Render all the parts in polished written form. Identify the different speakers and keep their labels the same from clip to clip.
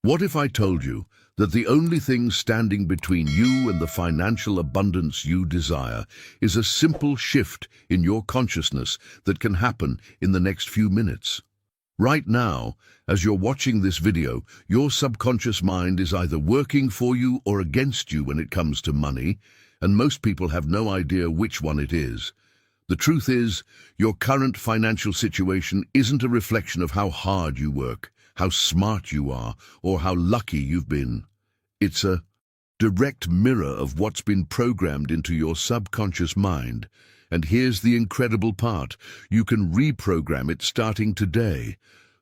Speaker 1: What if I told you that the only thing standing between you and the financial abundance you desire is a simple shift in your consciousness that can happen in the next few minutes? Right now, as you're watching this video, your subconscious mind is either working for you or against you when it comes to money, and most people have no idea which one it is. The truth is, your current financial situation isn't a reflection of how hard you work, how smart you are, or how lucky you've been. It's a direct mirror of what's been programmed into your subconscious mind. And here's the incredible part. You can reprogram it starting today.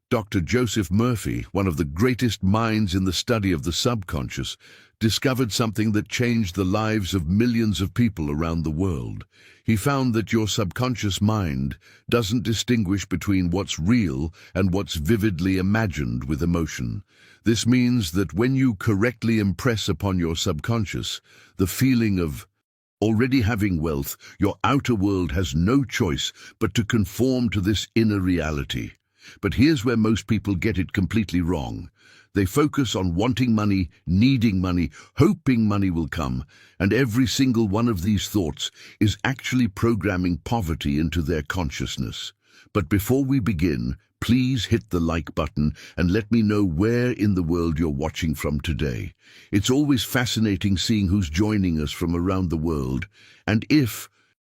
Speaker 1: Dr. Joseph Murphy, one of the greatest minds in the study of the subconscious, discovered something that changed the lives of millions of people around the world. He found that your subconscious mind doesn't distinguish between what's real and what's vividly imagined with emotion. This means that when you correctly impress upon your subconscious the feeling of already having wealth, your outer world has no choice but to conform to this inner reality. But here's where most people get it completely wrong. They focus on wanting money, needing money, hoping money will come, and every single one of these thoughts is actually programming poverty into their consciousness. But before we begin, please hit the like button and let me know where in the world you're watching from today. It's always fascinating seeing who's joining us from around the world. And if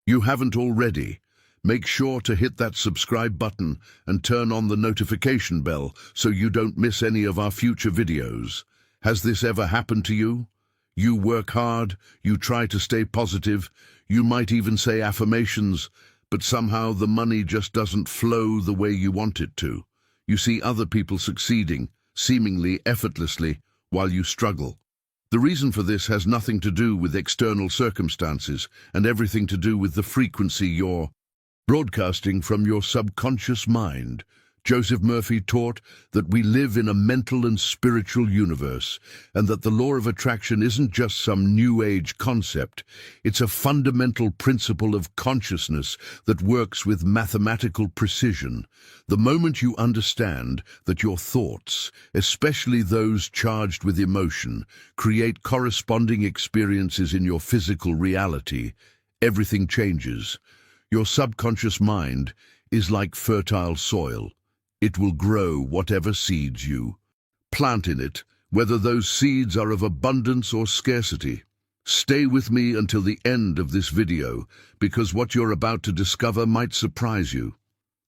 Speaker 1: you haven't already, make sure to hit that subscribe button and turn on the notification bell so you don't miss any of our future videos. Has this ever happened to you? You work hard, you try to stay positive, you might even say affirmations, but somehow the money just doesn't flow the way you want it to. You see other people succeeding, seemingly effortlessly, while you struggle. The reason for this has nothing to do with external circumstances and everything to do with the frequency you're broadcasting from your subconscious mind. Joseph Murphy taught that we live in a mental and spiritual universe, and that the law of attraction isn't just some new age concept. It's a fundamental principle of consciousness that works with mathematical precision. The moment you understand that your thoughts, especially those charged with emotion, create corresponding experiences in your physical reality, everything changes. Your subconscious mind is like fertile soil. It will grow whatever seeds you plant in it, whether those seeds are of abundance or scarcity. Stay with me until the end of this video, because what you're about to discover might surprise you.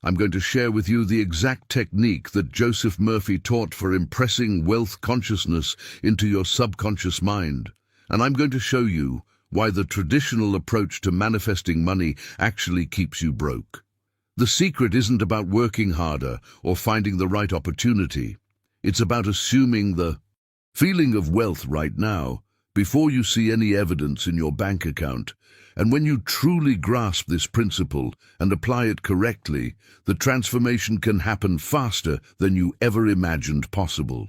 Speaker 1: I'm going to share with you the exact technique that Joseph Murphy taught for impressing wealth consciousness into your subconscious mind. And I'm going to show you why the traditional approach to manifesting money actually keeps you broke. The secret isn't about working harder or finding the right opportunity. It's about assuming the feeling of wealth right now before you see any evidence in your bank account. And when you truly grasp this principle and apply it correctly, the transformation can happen faster than you ever imagined possible.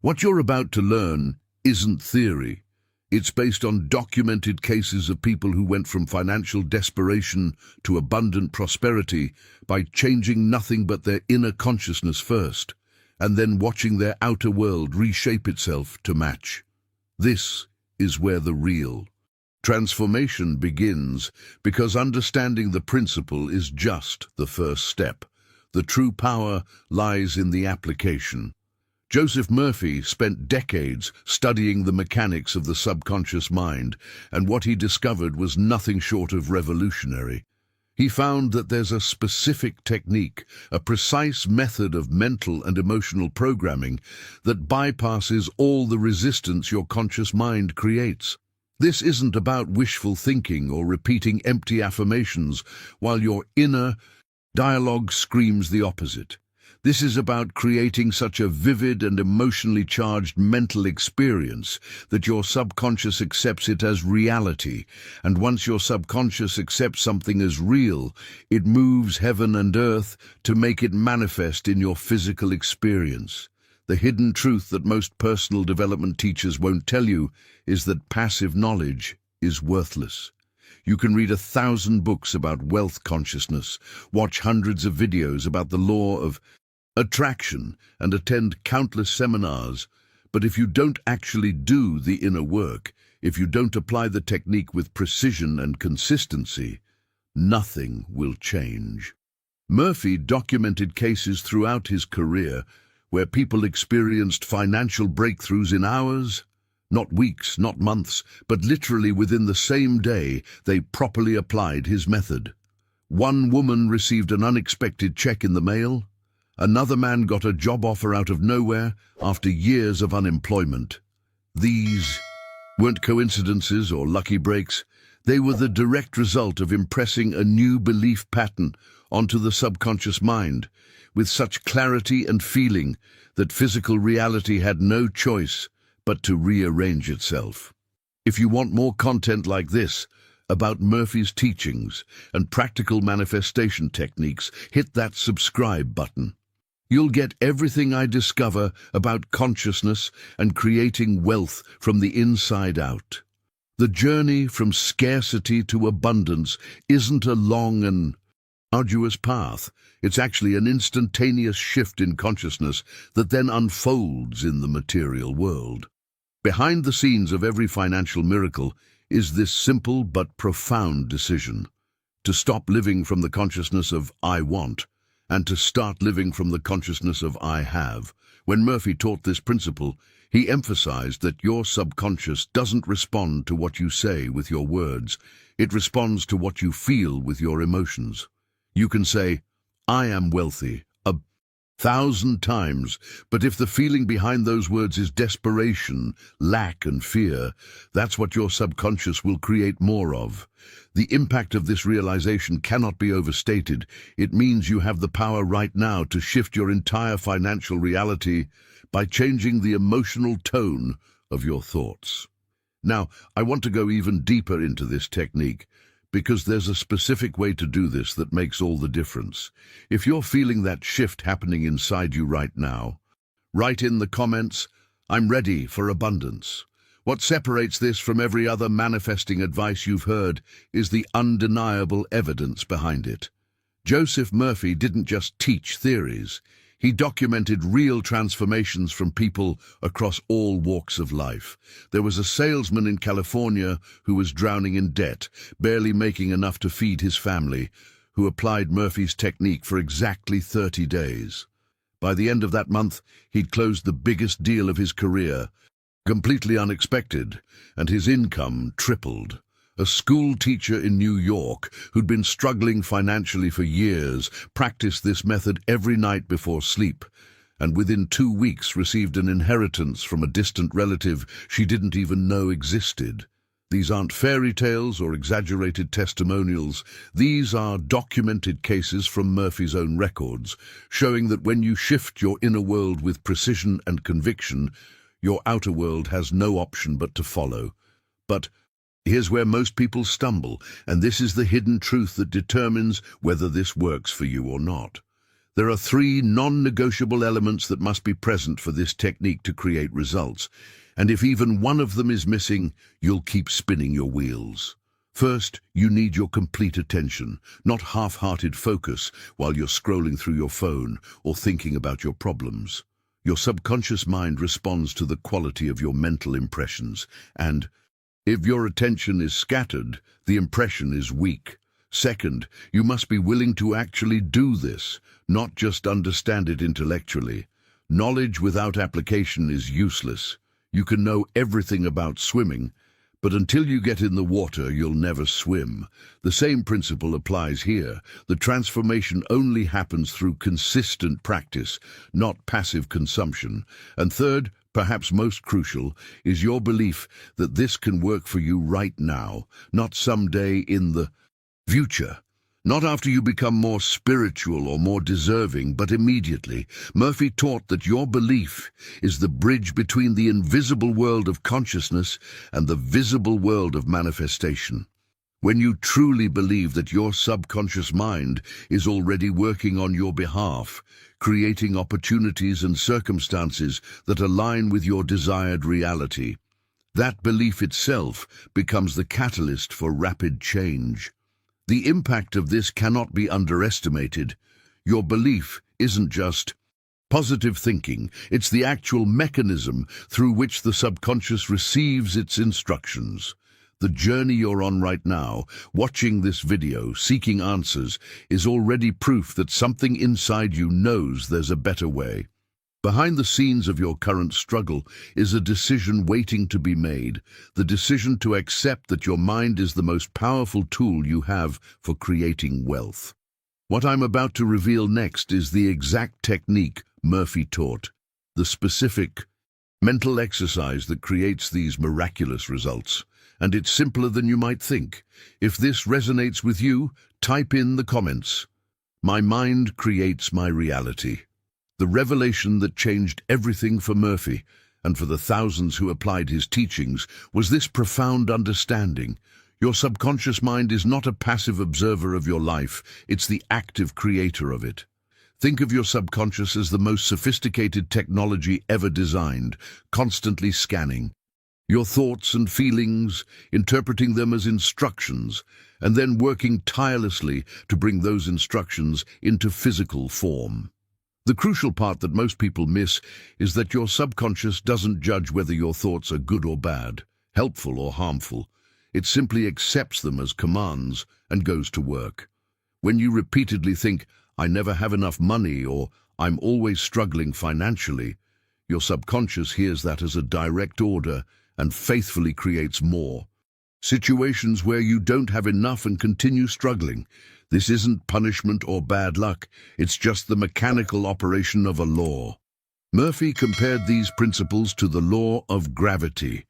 Speaker 1: What you're about to learn isn't theory. It's based on documented cases of people who went from financial desperation to abundant prosperity by changing nothing but their inner consciousness first, and then watching their outer world reshape itself to match. This is where the real transformation begins, because understanding the principle is just the first step. The true power lies in the application. Joseph Murphy spent decades studying the mechanics of the subconscious mind, and what he discovered was nothing short of revolutionary. He found that there's a specific technique, a precise method of mental and emotional programming that bypasses all the resistance your conscious mind creates. This isn't about wishful thinking or repeating empty affirmations while your inner dialogue screams the opposite. This is about creating such a vivid and emotionally charged mental experience that your subconscious accepts it as reality. And once your subconscious accepts something as real, it moves heaven and earth to make it manifest in your physical experience. The hidden truth that most personal development teachers won't tell you is that passive knowledge is worthless. You can read 1,000 books about wealth consciousness, watch hundreds of videos about the law of attraction, and attend countless seminars, But if you don't actually do the inner work, if you don't apply the technique with precision and consistency, nothing will change. Murphy documented cases throughout his career where people experienced financial breakthroughs in hours, not weeks, not months, but literally within the same day they properly applied his method. One woman received an unexpected check in the mail. Another man got a job offer out of nowhere after years of unemployment. These weren't coincidences or lucky breaks. They were the direct result of impressing a new belief pattern onto the subconscious mind with such clarity and feeling that physical reality had no choice but to rearrange itself. If you want more content like this about Murphy's teachings and practical manifestation techniques, hit that subscribe button. You'll get everything I discover about consciousness and creating wealth from the inside out. The journey from scarcity to abundance isn't a long and arduous path. It's actually an instantaneous shift in consciousness that then unfolds in the material world. Behind the scenes of every financial miracle is this simple but profound decision: to stop living from the consciousness of "I want" and to start living from the consciousness of "I have." When Murphy taught this principle, he emphasized that your subconscious doesn't respond to what you say with your words. It responds to what you feel with your emotions. You can say, "I am wealthy," 1,000 times, but if the feeling behind those words is desperation, lack, and fear, that's what your subconscious will create more of. The impact of this realization cannot be overstated. It means you have the power right now to shift your entire financial reality by changing the emotional tone of your thoughts. Now, I want to go even deeper into this technique, because there's a specific way to do this that makes all the difference. If you're feeling that shift happening inside you right now, write in the comments, "I'm ready for abundance." What separates this from every other manifesting advice you've heard is the undeniable evidence behind it. Joseph Murphy didn't just teach theories. He documented real transformations from people across all walks of life. There was a salesman in California who was drowning in debt, barely making enough to feed his family, who applied Murphy's technique for exactly 30 days. By the end of that month, he'd closed the biggest deal of his career, completely unexpected, and his income tripled. A school teacher in New York, who'd been struggling financially for years, practiced this method every night before sleep, and within 2 weeks received an inheritance from a distant relative she didn't even know existed. These aren't fairy tales or exaggerated testimonials. These are documented cases from Murphy's own records, showing that when you shift your inner world with precision and conviction, your outer world has no option but to follow. But here's where most people stumble, and this is the hidden truth that determines whether this works for you or not. There are 3 non-negotiable elements that must be present for this technique to create results, and if even one of them is missing, you'll keep spinning your wheels. First, you need your complete attention, not half-hearted focus while you're scrolling through your phone or thinking about your problems. Your subconscious mind responds to the quality of your mental impressions, and if your attention is scattered, the impression is weak. Second, you must be willing to actually do this, not just understand it intellectually. Knowledge without application is useless. You can know everything about swimming, but until you get in the water, you'll never swim. The same principle applies here. The transformation only happens through consistent practice, not passive consumption. And third, perhaps most crucial, is your belief that this can work for you right now, not someday in the future. Not after you become more spiritual or more deserving, but immediately. Murphy taught that your belief is the bridge between the invisible world of consciousness and the visible world of manifestation. When you truly believe that your subconscious mind is already working on your behalf, creating opportunities and circumstances that align with your desired reality, that belief itself becomes the catalyst for rapid change. The impact of this cannot be underestimated. Your belief isn't just Positive thinking, it's the actual mechanism through which the subconscious receives its instructions. The journey you're on right now, watching this video, seeking answers, is already proof that something inside you knows there's a better way. Behind the scenes of your current struggle is a decision waiting to be made, the decision to accept that your mind is the most powerful tool you have for creating wealth. What I'm about to reveal next is the exact technique Murphy taught, the specific mental exercise that creates these miraculous results. And it's simpler than you might think. If this resonates with you, type in the comments. My mind creates my reality. The revelation that changed everything for Murphy, and for the thousands who applied his teachings, was this profound understanding. Your subconscious mind is not a passive observer of your life, it's the active creator of it. Think of your subconscious as the most sophisticated technology ever designed, constantly scanning your thoughts and feelings, interpreting them as instructions, and then working tirelessly to bring those instructions into physical form. The crucial part that most people miss is that your subconscious doesn't judge whether your thoughts are good or bad, helpful or harmful. It simply accepts them as commands and goes to work. When you repeatedly think, "I never have enough money," or "I'm always struggling financially," your subconscious hears that as a direct order and faithfully creates more. Situations where you don't have enough and continue struggling. This isn't punishment or bad luck, it's just the mechanical operation of a law. Murphy compared these principles to the law of gravity.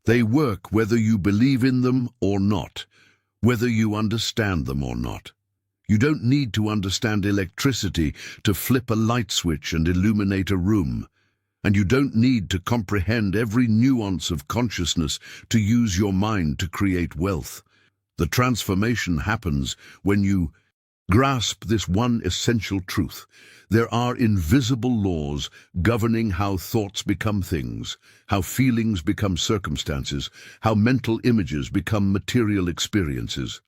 Speaker 1: They work whether you believe in them or not, whether you understand them or not. You don't need to understand electricity to flip a light switch and illuminate a room. And you don't need to comprehend every nuance of consciousness to use your mind to create wealth. The transformation happens when you grasp this one essential truth. There are invisible laws governing how thoughts become things, how feelings become circumstances, how mental images become material experiences.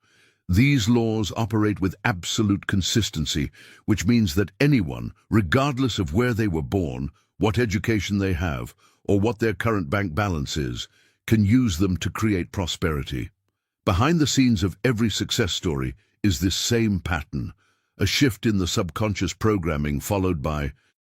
Speaker 1: These laws operate with absolute consistency, which means that anyone, regardless of where they were born, what education they have, or what their current bank balance is, can use them to create prosperity. Behind the scenes of every success story is this same pattern, a shift in the subconscious programming followed by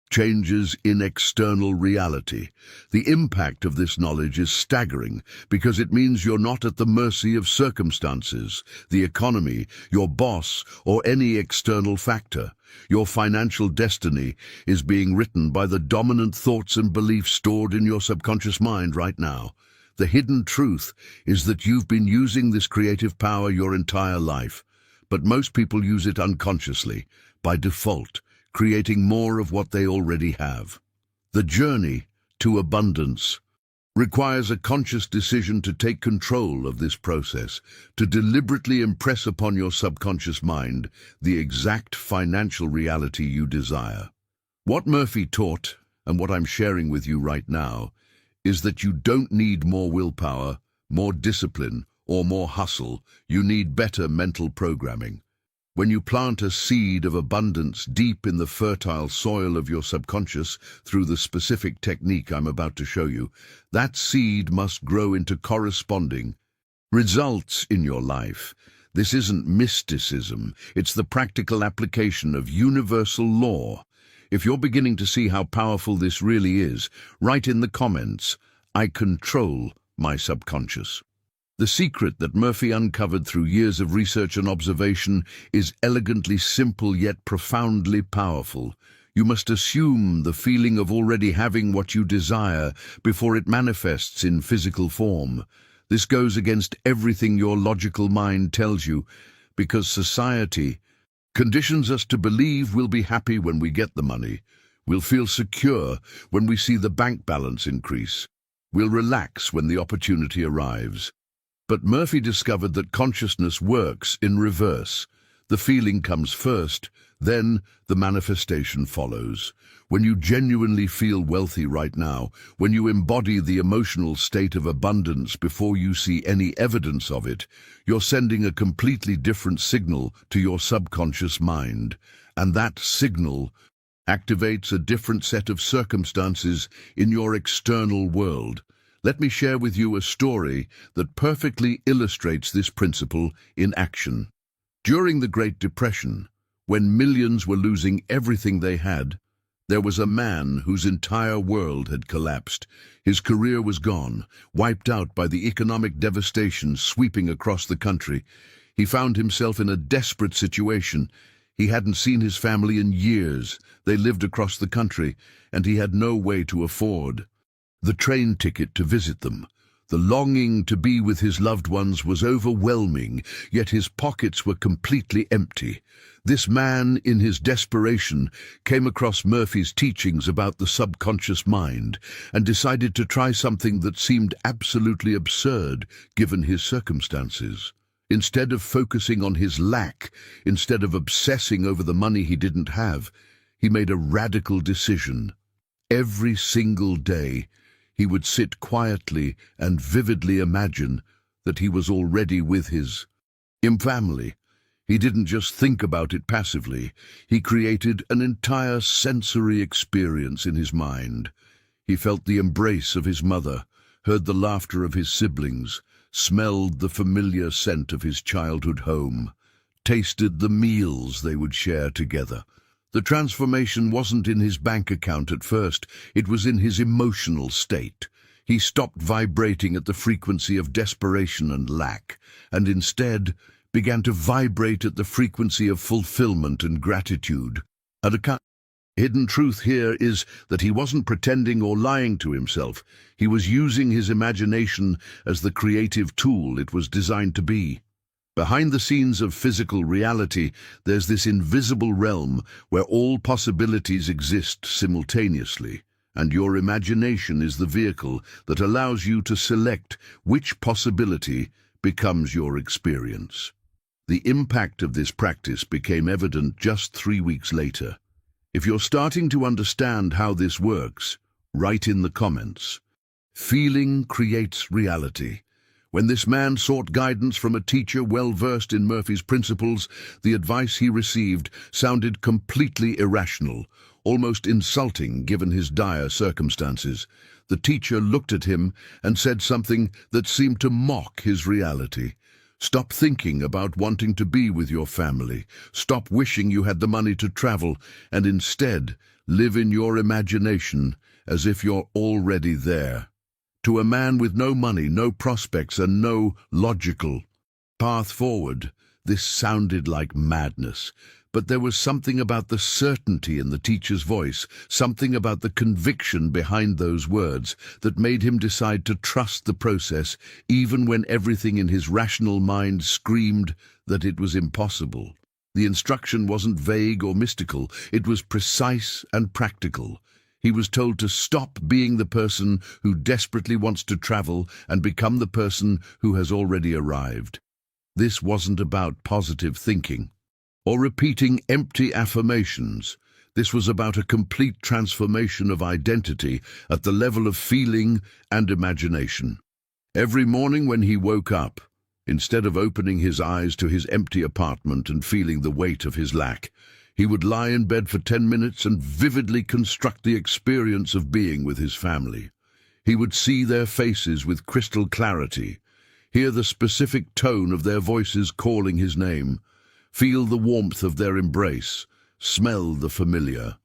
Speaker 1: changes in external reality. The impact of this knowledge is staggering because it means you're not at the mercy of circumstances, the economy, your boss, or any external factor. Your financial destiny is being written by the dominant thoughts and beliefs stored in your subconscious mind right now. The hidden truth is that you've been using this creative power your entire life, but most people use it unconsciously, by default, creating more of what they already have. The journey to abundance requires a conscious decision to take control of this process, to deliberately impress upon your subconscious mind the exact financial reality you desire. What Murphy taught, and what I'm sharing with you right now, is that you don't need more willpower, more discipline, or more hustle. You need better mental programming. When you plant a seed of abundance deep in the fertile soil of your subconscious through the specific technique I'm about to show you, that seed must grow into corresponding results in your life. This isn't mysticism, it's the practical application of universal law. If you're beginning to see how powerful this really is, write in the comments, "I control my subconscious." The secret that Murphy uncovered through years of research and observation is elegantly simple yet profoundly powerful. You must assume the feeling of already having what you desire before it manifests in physical form. This goes against everything your logical mind tells you, because society conditions us to believe we'll be happy when we get the money. We'll feel secure when we see the bank balance increase. We'll relax when the opportunity arrives. But Murphy discovered that consciousness works in reverse. The feeling comes first, then the manifestation follows. When you genuinely feel wealthy right now, when you embody the emotional state of abundance before you see any evidence of it, you're sending a completely different signal to your subconscious mind. And that signal activates a different set of circumstances in your external world. Let me share with you a story that perfectly illustrates this principle in action. During the Great Depression, when millions were losing everything they had, there was a man whose entire world had collapsed. His career was gone, wiped out by the economic devastation sweeping across the country. He found himself in a desperate situation. He hadn't seen his family in years. They lived across the country, and he had no way to afford the train ticket to visit them. The longing to be with his loved ones was overwhelming, yet his pockets were completely empty. This man, in his desperation, came across Murphy's teachings about the subconscious mind and decided to try something that seemed absolutely absurd given his circumstances. Instead of focusing on his lack, instead of obsessing over the money he didn't have, he made a radical decision. Every single day, he would sit quietly and vividly imagine that he was already with his family. He didn't just think about it passively. He created an entire sensory experience in his mind. He felt the embrace of his mother, heard the laughter of his siblings, smelled the familiar scent of his childhood home, tasted the meals they would share together. The transformation wasn't in his bank account at first, it was in his emotional state. He stopped vibrating at the frequency of desperation and lack, and instead began to vibrate at the frequency of fulfillment and gratitude. A hidden truth here is that he wasn't pretending or lying to himself. He was using his imagination as the creative tool it was designed to be. Behind the scenes of physical reality, there's this invisible realm where all possibilities exist simultaneously, and your imagination is the vehicle that allows you to select which possibility becomes your experience. The impact of this practice became evident just 3 weeks later. If you're starting to understand how this works, write in the comments. Feeling creates reality. When this man sought guidance from a teacher well-versed in Murphy's principles, the advice he received sounded completely irrational, almost insulting given his dire circumstances. The teacher looked at him and said something that seemed to mock his reality. Stop thinking about wanting to be with your family. Stop wishing you had the money to travel, and instead live in your imagination as if you're already there. To a man with no money, no prospects, and no logical path forward, this sounded like madness. But there was something about the certainty in the teacher's voice, something about the conviction behind those words that made him decide to trust the process, even when everything in his rational mind screamed that it was impossible. The instruction wasn't vague or mystical, it was precise and practical. He was told to stop being the person who desperately wants to travel and become the person who has already arrived. This wasn't about positive thinking or repeating empty affirmations. This was about a complete transformation of identity at the level of feeling and imagination. Every morning when he woke up, instead of opening his eyes to his empty apartment and feeling the weight of his lack, he would lie in bed for 10 minutes and vividly construct the experience of being with his family. He would see their faces with crystal clarity, hear the specific tone of their voices calling his name, feel the warmth of their embrace, smell the familiar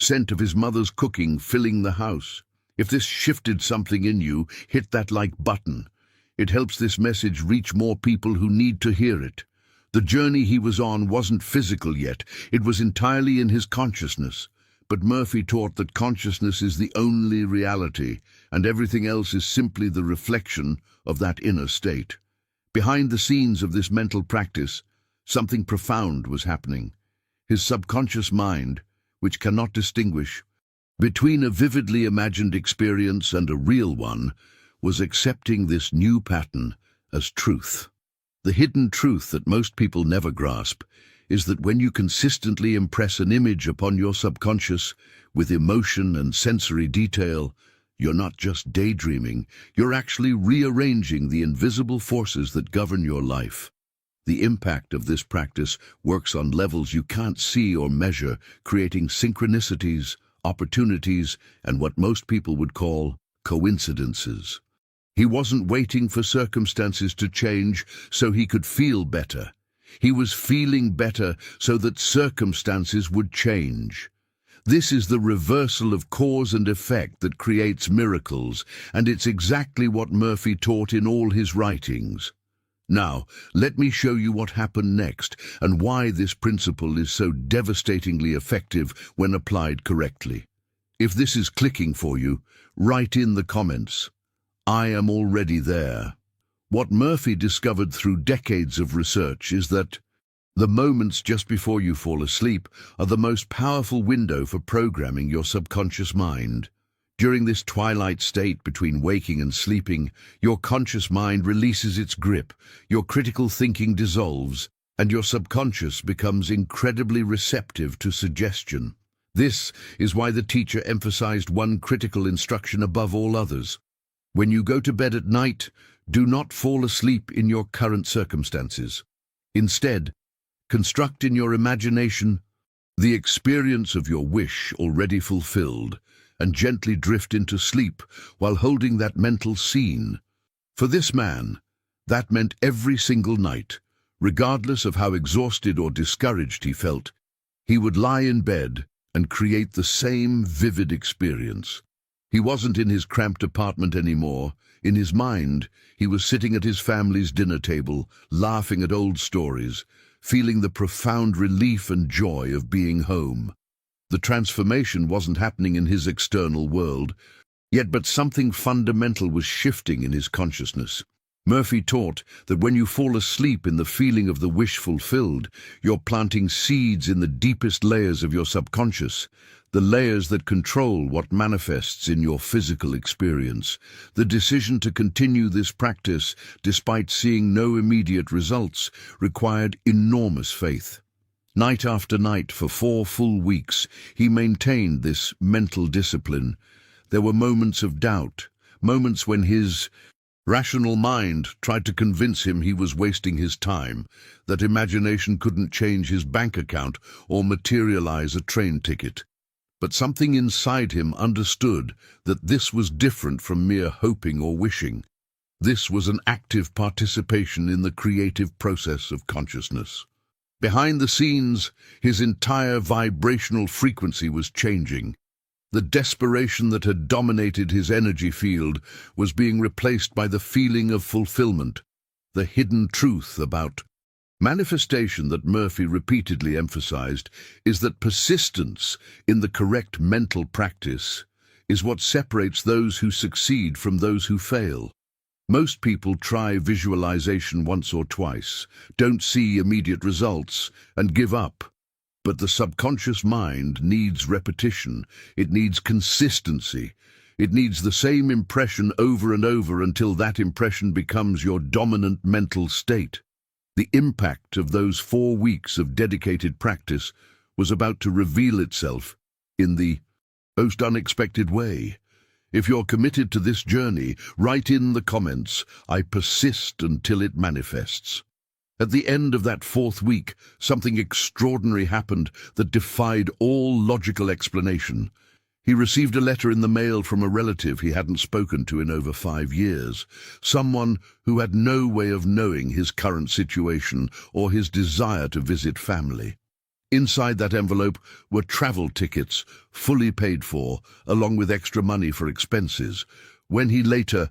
Speaker 1: scent of his mother's cooking filling the house. If this shifted something in you, hit that like button. It helps this message reach more people who need to hear it. The journey he was on wasn't physical yet, it was entirely in his consciousness. But Murphy taught that consciousness is the only reality, and everything else is simply the reflection of that inner state. Behind the scenes of this mental practice, something profound was happening. His subconscious mind, which cannot distinguish between a vividly imagined experience and a real one, was accepting this new pattern as truth. The hidden truth that most people never grasp is that when you consistently impress an image upon your subconscious with emotion and sensory detail, you're not just daydreaming, you're actually rearranging the invisible forces that govern your life. The impact of this practice works on levels you can't see or measure, creating synchronicities, opportunities, and what most people would call coincidences. He wasn't waiting for circumstances to change so he could feel better. He was feeling better so that circumstances would change. This is the reversal of cause and effect that creates miracles, and it's exactly what Murphy taught in all his writings. Now, let me show you what happened next and why this principle is so devastatingly effective when applied correctly. If this is clicking for you, write in the comments, "I am already there." What Murphy discovered through decades of research is that the moments just before you fall asleep are the most powerful window for programming your subconscious mind. During this twilight state between waking and sleeping, your conscious mind releases its grip, your critical thinking dissolves, and your subconscious becomes incredibly receptive to suggestion. This is why the teacher emphasized one critical instruction above all others. When you go to bed at night, do not fall asleep in your current circumstances. Instead, construct in your imagination the experience of your wish already fulfilled, and gently drift into sleep while holding that mental scene. For this man, that meant every single night, regardless of how exhausted or discouraged he felt, he would lie in bed and create the same vivid experience. He wasn't in his cramped apartment anymore. In his mind, he was sitting at his family's dinner table, laughing at old stories, feeling the profound relief and joy of being home. The transformation wasn't happening in his external world, but something fundamental was shifting in his consciousness. Murphy taught that when you fall asleep in the feeling of the wish fulfilled, you're planting seeds in the deepest layers of your subconscious, the layers that control what manifests in your physical experience. The decision to continue this practice, despite seeing no immediate results, required enormous faith. Night after night, for 4 full weeks, he maintained this mental discipline. There were moments of doubt, moments when his rational mind tried to convince him he was wasting his time, that imagination couldn't change his bank account or materialize a train ticket. But something inside him understood that this was different from mere hoping or wishing. This was an active participation in the creative process of consciousness. Behind the scenes, his entire vibrational frequency was changing. The desperation that had dominated his energy field was being replaced by the feeling of fulfillment, the hidden truth about manifestation that Murphy repeatedly emphasized is that persistence in the correct mental practice is what separates those who succeed from those who fail. Most people try visualization once or twice, don't see immediate results, and give up. But the subconscious mind needs repetition, it needs consistency, it needs the same impression over and over until that impression becomes your dominant mental state. The impact of those 4 weeks of dedicated practice was about to reveal itself in the most unexpected way. If you're committed to this journey, write in the comments, "I persist until it manifests." At the end of that 4th week, something extraordinary happened that defied all logical explanation. He received a letter in the mail from a relative he hadn't spoken to in over 5 years, someone who had no way of knowing his current situation or his desire to visit family. Inside that envelope were travel tickets, fully paid for, along with extra money for expenses. When he later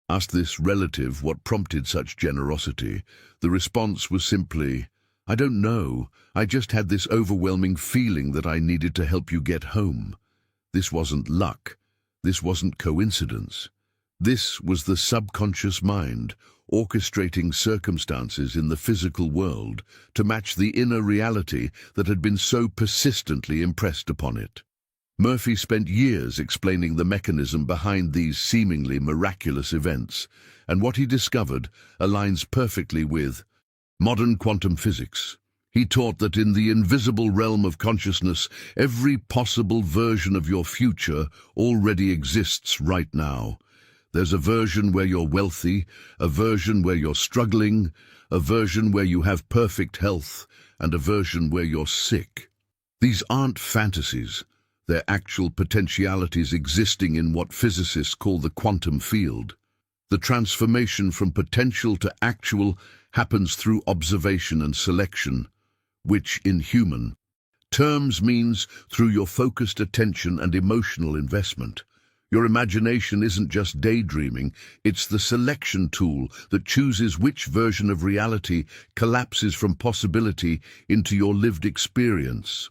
Speaker 1: asked this relative what prompted such generosity, the response was simply, "I don't know, I just had this overwhelming feeling that I needed to help you get home." This wasn't luck. This wasn't coincidence. This was the subconscious mind orchestrating circumstances in the physical world to match the inner reality that had been so persistently impressed upon it. Murphy spent years explaining the mechanism behind these seemingly miraculous events, and what he discovered aligns perfectly with modern quantum physics. He taught that in the invisible realm of consciousness, every possible version of your future already exists right now. There's a version where you're wealthy, a version where you're struggling, a version where you have perfect health, and a version where you're sick. These aren't fantasies. They're actual potentialities existing in what physicists call the quantum field. The transformation from potential to actual happens through observation and selection, which, in human terms, means through your focused attention and emotional investment. Your imagination isn't just daydreaming, it's the selection tool that chooses which version of reality collapses from possibility into your lived experience.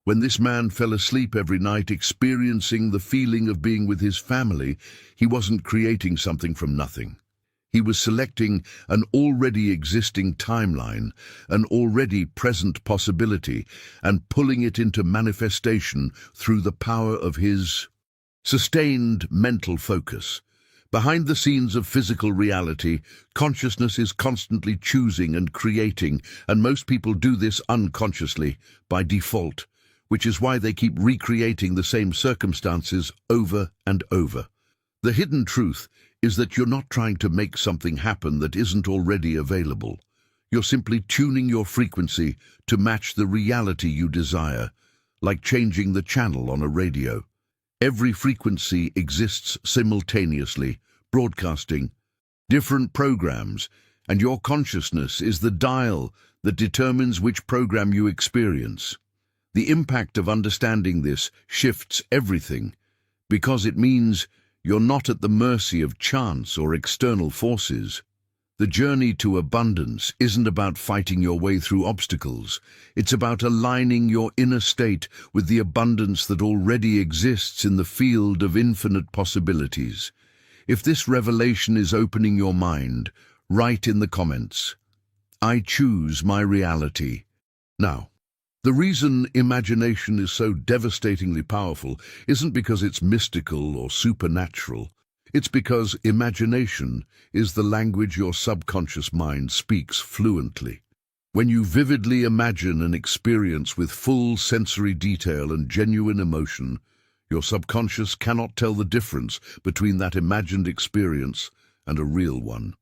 Speaker 1: When this man fell asleep every night experiencing the feeling of being with his family, he wasn't creating something from nothing. He was selecting an already existing timeline, an already present possibility, and pulling it into manifestation through the power of his sustained mental focus. Behind the scenes of physical reality, consciousness is constantly choosing and creating, and most people do this unconsciously, by default, which is why they keep recreating the same circumstances over and over. The hidden truth is that you're not trying to make something happen that isn't already available. You're simply tuning your frequency to match the reality you desire, like changing the channel on a radio. Every frequency exists simultaneously, broadcasting different programs, and your consciousness is the dial that determines which program you experience. The impact of understanding this shifts everything, because it means you're not at the mercy of chance or external forces. The journey to abundance isn't about fighting your way through obstacles. It's about aligning your inner state with the abundance that already exists in the field of infinite possibilities. If this revelation is opening your mind, write in the comments, "I choose my reality." Now, the reason imagination is so devastatingly powerful isn't because it's mystical or supernatural. It's because imagination is the language your subconscious mind speaks fluently. When you vividly imagine an experience with full sensory detail and genuine emotion, your subconscious cannot tell the difference between that imagined experience and a real one.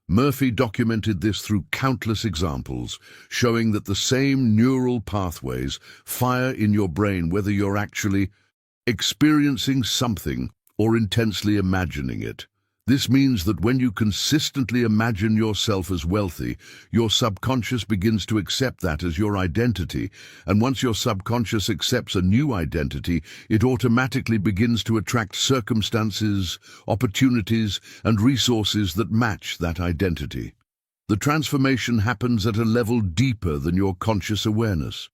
Speaker 1: Murphy documented this through countless examples, showing that the same neural pathways fire in your brain whether you're actually experiencing something or intensely imagining it. This means that when you consistently imagine yourself as wealthy, your subconscious begins to accept that as your identity, and once your subconscious accepts a new identity, it automatically begins to attract circumstances, opportunities, and resources that match that identity. The transformation happens at a level deeper than your conscious awareness.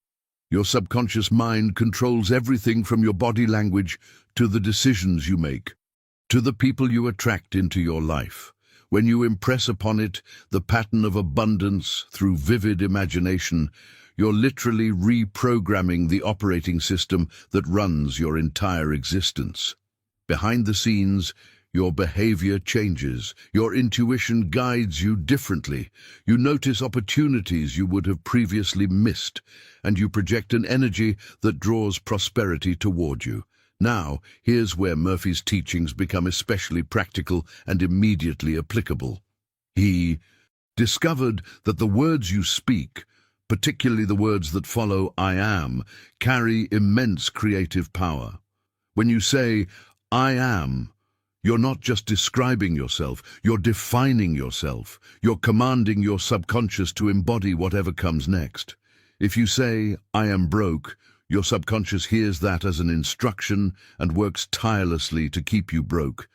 Speaker 1: Your subconscious mind controls everything from your body language to the decisions you make, to the people you attract into your life. When you impress upon it the pattern of abundance through vivid imagination, you're literally reprogramming the operating system that runs your entire existence. Behind the scenes, your behavior changes. Your intuition guides you differently. You notice opportunities you would have previously missed, and you project an energy that draws prosperity toward you. Now, here's where Murphy's teachings become especially practical and immediately applicable. He discovered that the words you speak, particularly the words that follow "I am," carry immense creative power. When you say, "I am," you're not just describing yourself, you're defining yourself. You're commanding your subconscious to embody whatever comes next. If you say, "I am broke," your subconscious hears that as an instruction and works tirelessly to keep you broke.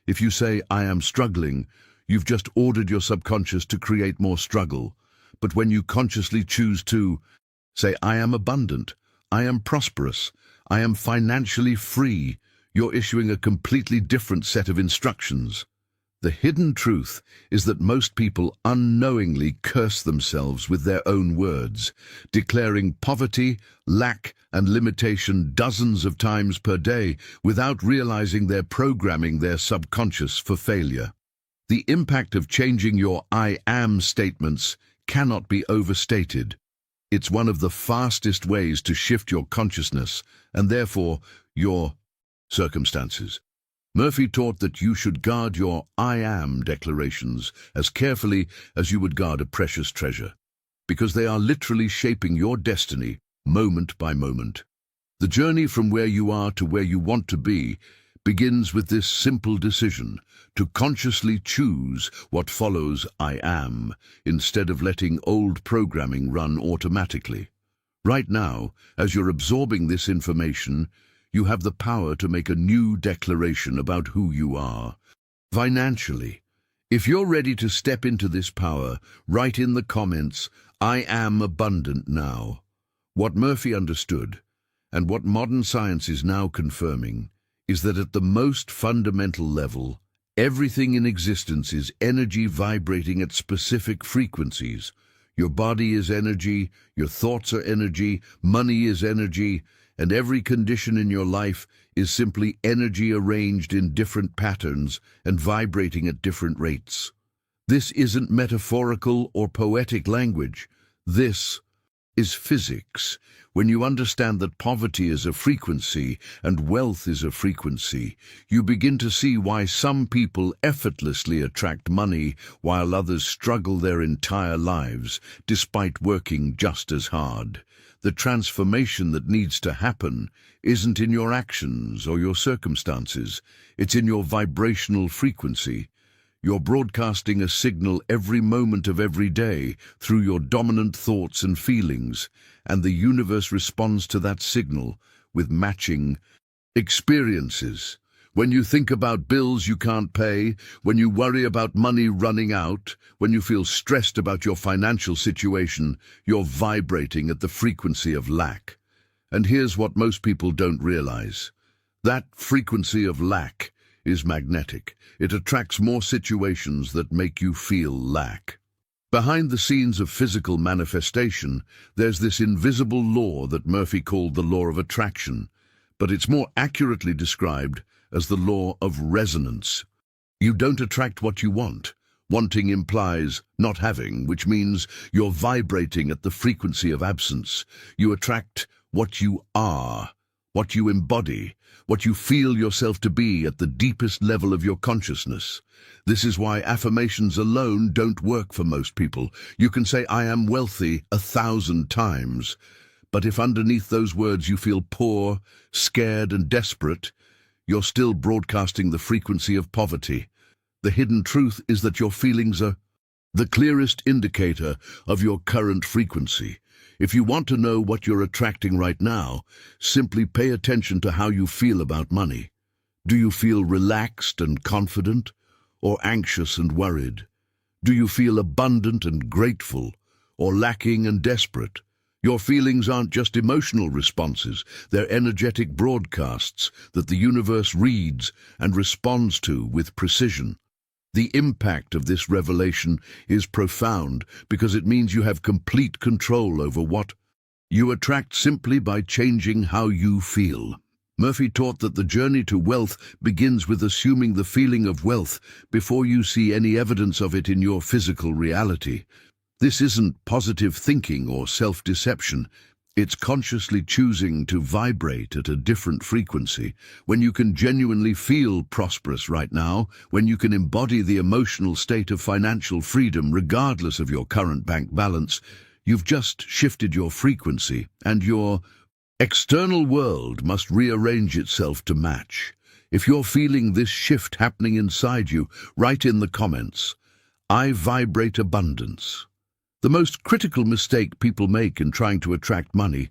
Speaker 1: If you say, "I am struggling," you've just ordered your subconscious to create more struggle. But when you consciously choose to say, "I am abundant," "I am prosperous," "I am financially free," you're issuing a completely different set of instructions. The hidden truth is that most people unknowingly curse themselves with their own words, declaring poverty, lack, and limitation dozens of times per day without realizing they're programming their subconscious for failure. The impact of changing your "I am" statements cannot be overstated. It's one of the fastest ways to shift your consciousness and therefore your circumstances. Murphy taught that you should guard your I am declarations as carefully as you would guard a precious treasure, because they are literally shaping your destiny moment by moment. The journey from where you are to where you want to be begins with this simple decision to consciously choose what follows I am, instead of letting old programming run automatically. Right now, as you're absorbing this information, you have the power to make a new declaration about who you are. Financially, if you're ready to step into this power, write in the comments, I am abundant now. What Murphy understood, and what modern science is now confirming, is that at the most fundamental level, everything in existence is energy vibrating at specific frequencies. Your body is energy, your thoughts are energy, money is energy, and every condition in your life is simply energy arranged in different patterns and vibrating at different rates. This isn't metaphorical or poetic language. This is physics. When you understand that poverty is a frequency and wealth is a frequency, you begin to see why some people effortlessly attract money while others struggle their entire lives, despite working just as hard. The transformation that needs to happen isn't in your actions or your circumstances, it's in your vibrational frequency. You're broadcasting a signal every moment of every day through your dominant thoughts and feelings, and the universe responds to that signal with matching experiences. When you think about bills you can't pay, when you worry about money running out, when you feel stressed about your financial situation, you're vibrating at the frequency of lack. And here's what most people don't realize. That frequency of lack is magnetic. It attracts more situations that make you feel lack. Behind the scenes of physical manifestation, there's this invisible law that Murphy called the law of attraction, but it's more accurately described as the law of resonance. You don't attract what you want. Wanting implies not having, which means you're vibrating at the frequency of absence. You attract what you are, what you embody, what you feel yourself to be at the deepest level of your consciousness. This is why affirmations alone don't work for most people. You can say, I am wealthy 1,000 times, but if underneath those words you feel poor, scared, and desperate, you're still broadcasting the frequency of poverty. The hidden truth is that your feelings are the clearest indicator of your current frequency. If you want to know what you're attracting right now, simply pay attention to how you feel about money. Do you feel relaxed and confident, or anxious and worried? Do you feel abundant and grateful, or lacking and desperate? Your feelings aren't just emotional responses, they're energetic broadcasts that the universe reads and responds to with precision. The impact of this revelation is profound because it means you have complete control over what you attract simply by changing how you feel. Murphy taught that the journey to wealth begins with assuming the feeling of wealth before you see any evidence of it in your physical reality. This isn't positive thinking or self-deception. It's consciously choosing to vibrate at a different frequency. When you can genuinely feel prosperous right now, when you can embody the emotional state of financial freedom regardless of your current bank balance, you've just shifted your frequency, and your external world must rearrange itself to match. If you're feeling this shift happening inside you, write in the comments, I vibrate abundance. The most critical mistake people make in trying to attract money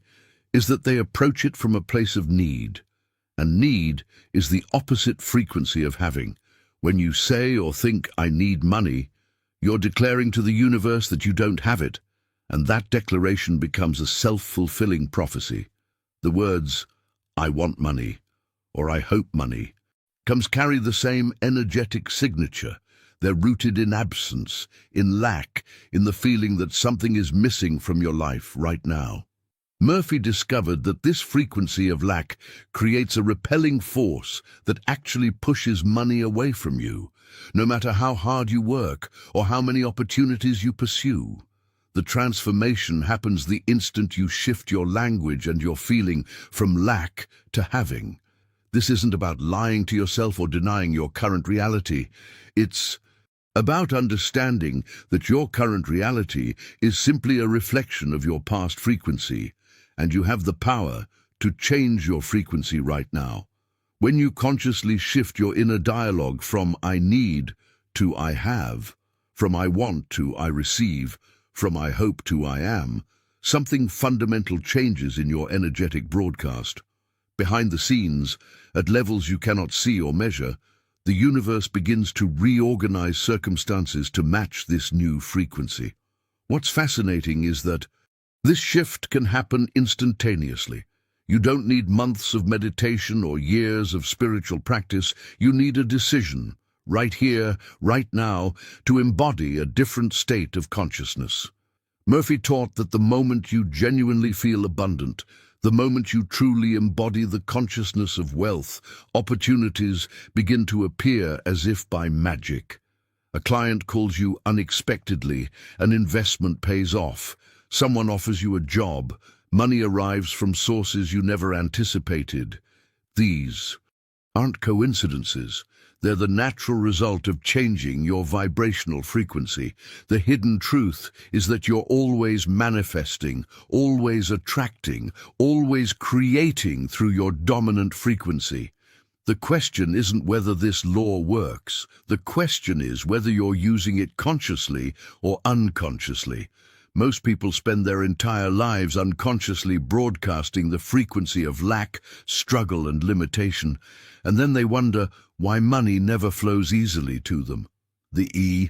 Speaker 1: is that they approach it from a place of need. And need is the opposite frequency of having. When you say or think, I need money, you're declaring to the universe that you don't have it, and that declaration becomes a self-fulfilling prophecy. The words, I want money, or I hope money, carry the same energetic signature. They're rooted in absence, in lack, in the feeling that something is missing from your life right now. Murphy discovered that this frequency of lack creates a repelling force that actually pushes money away from you, no matter how hard you work or how many opportunities you pursue. The transformation happens the instant you shift your language and your feeling from lack to having. This isn't about lying to yourself or denying your current reality. It's about understanding that your current reality is simply a reflection of your past frequency, and you have the power to change your frequency right now. When you consciously shift your inner dialogue from I need to I have, from I want to I receive, from I hope to I am, something fundamental changes in your energetic broadcast. Behind the scenes, at levels you cannot see or measure, the universe begins to reorganize circumstances to match this new frequency. What's fascinating is that this shift can happen instantaneously. You don't need months of meditation or years of spiritual practice. You need a decision, right here, right now, to embody a different state of consciousness. Murphy taught that the moment you genuinely feel abundant, the moment you truly embody the consciousness of wealth, opportunities begin to appear as if by magic. A client calls you unexpectedly, an investment pays off, someone offers you a job, money arrives from sources you never anticipated. These aren't coincidences. They're the natural result of changing your vibrational frequency. The hidden truth is that you're always manifesting, always attracting, always creating through your dominant frequency. The question isn't whether this law works. The question is whether you're using it consciously or unconsciously. Most people spend their entire lives unconsciously broadcasting the frequency of lack, struggle, and limitation, and then they wonder why money never flows easily to them. The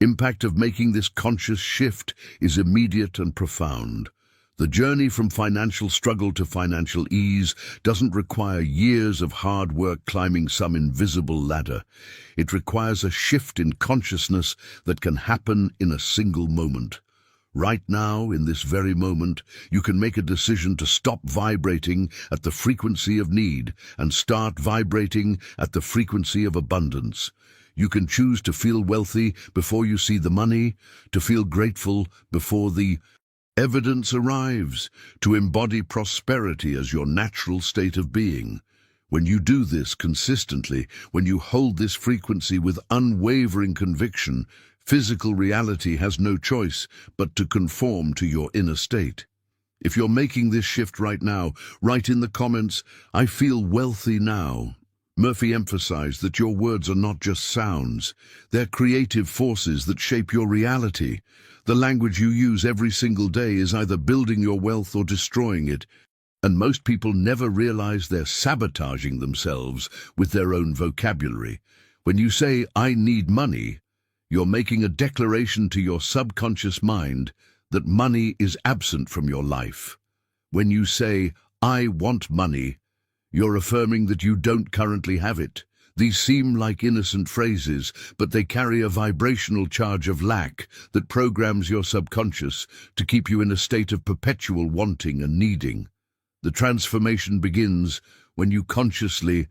Speaker 1: impact of making this conscious shift is immediate and profound. The journey from financial struggle to financial ease doesn't require years of hard work climbing some invisible ladder. It requires a shift in consciousness that can happen in a single moment. Right now, in this very moment, you can make a decision to stop vibrating at the frequency of need and start vibrating at the frequency of abundance. You can choose to feel wealthy before you see the money, to feel grateful before the evidence arrives, to embody prosperity as your natural state of being. When you do this consistently, when you hold this frequency with unwavering conviction, physical reality has no choice but to conform to your inner state. If you're making this shift right now, write in the comments, "I feel wealthy now." Murphy emphasized that your words are not just sounds. They're creative forces that shape your reality. The language you use every single day is either building your wealth or destroying it. And most people never realize they're sabotaging themselves with their own vocabulary. When you say, "I need money," you're making a declaration to your subconscious mind that money is absent from your life. When you say, "I want money," you're affirming that you don't currently have it. These seem like innocent phrases, but they carry a vibrational charge of lack that programs your subconscious to keep you in a state of perpetual wanting and needing. The transformation begins when you consciously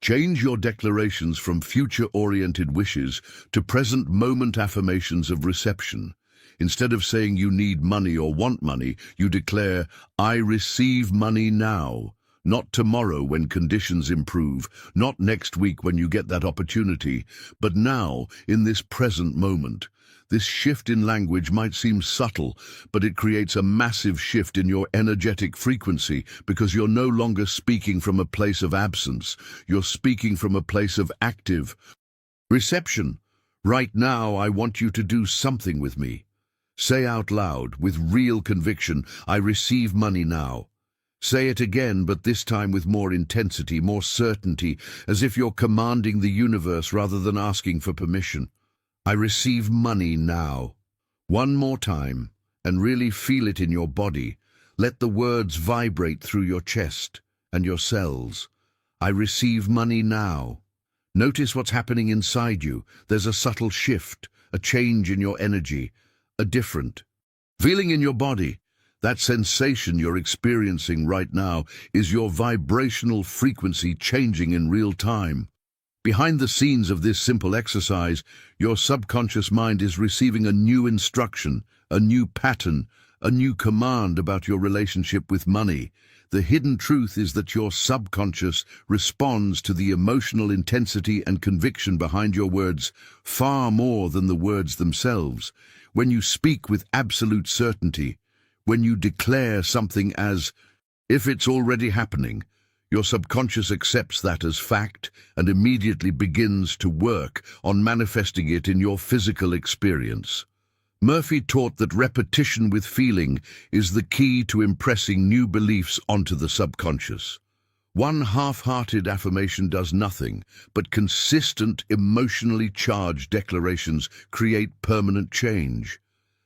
Speaker 1: change your declarations from future-oriented wishes to present-moment affirmations of reception. Instead of saying you need money or want money, you declare, "I receive money now." Not tomorrow when conditions improve, not next week when you get that opportunity, but now, in this present moment. This shift in language might seem subtle, but it creates a massive shift in your energetic frequency because you're no longer speaking from a place of absence. You're speaking from a place of active reception. Right now, I want you to do something with me. Say out loud, with real conviction, "I receive money now." Say it again, but this time with more intensity, more certainty, as if you're commanding the universe rather than asking for permission. "I receive money now." One more time, and really feel it in your body. Let the words vibrate through your chest and your cells. "I receive money now." Notice what's happening inside you. There's a subtle shift, a change in your energy, a different feeling in your body. That sensation you're experiencing right now is your vibrational frequency changing in real time. Behind the scenes of this simple exercise, your subconscious mind is receiving a new instruction, a new pattern, a new command about your relationship with money. The hidden truth is that your subconscious responds to the emotional intensity and conviction behind your words far more than the words themselves. When you speak with absolute certainty, when you declare something as if it's already happening, your subconscious accepts that as fact and immediately begins to work on manifesting it in your physical experience. Murphy taught that repetition with feeling is the key to impressing new beliefs onto the subconscious. One half-hearted affirmation does nothing, but consistent, emotionally charged declarations create permanent change.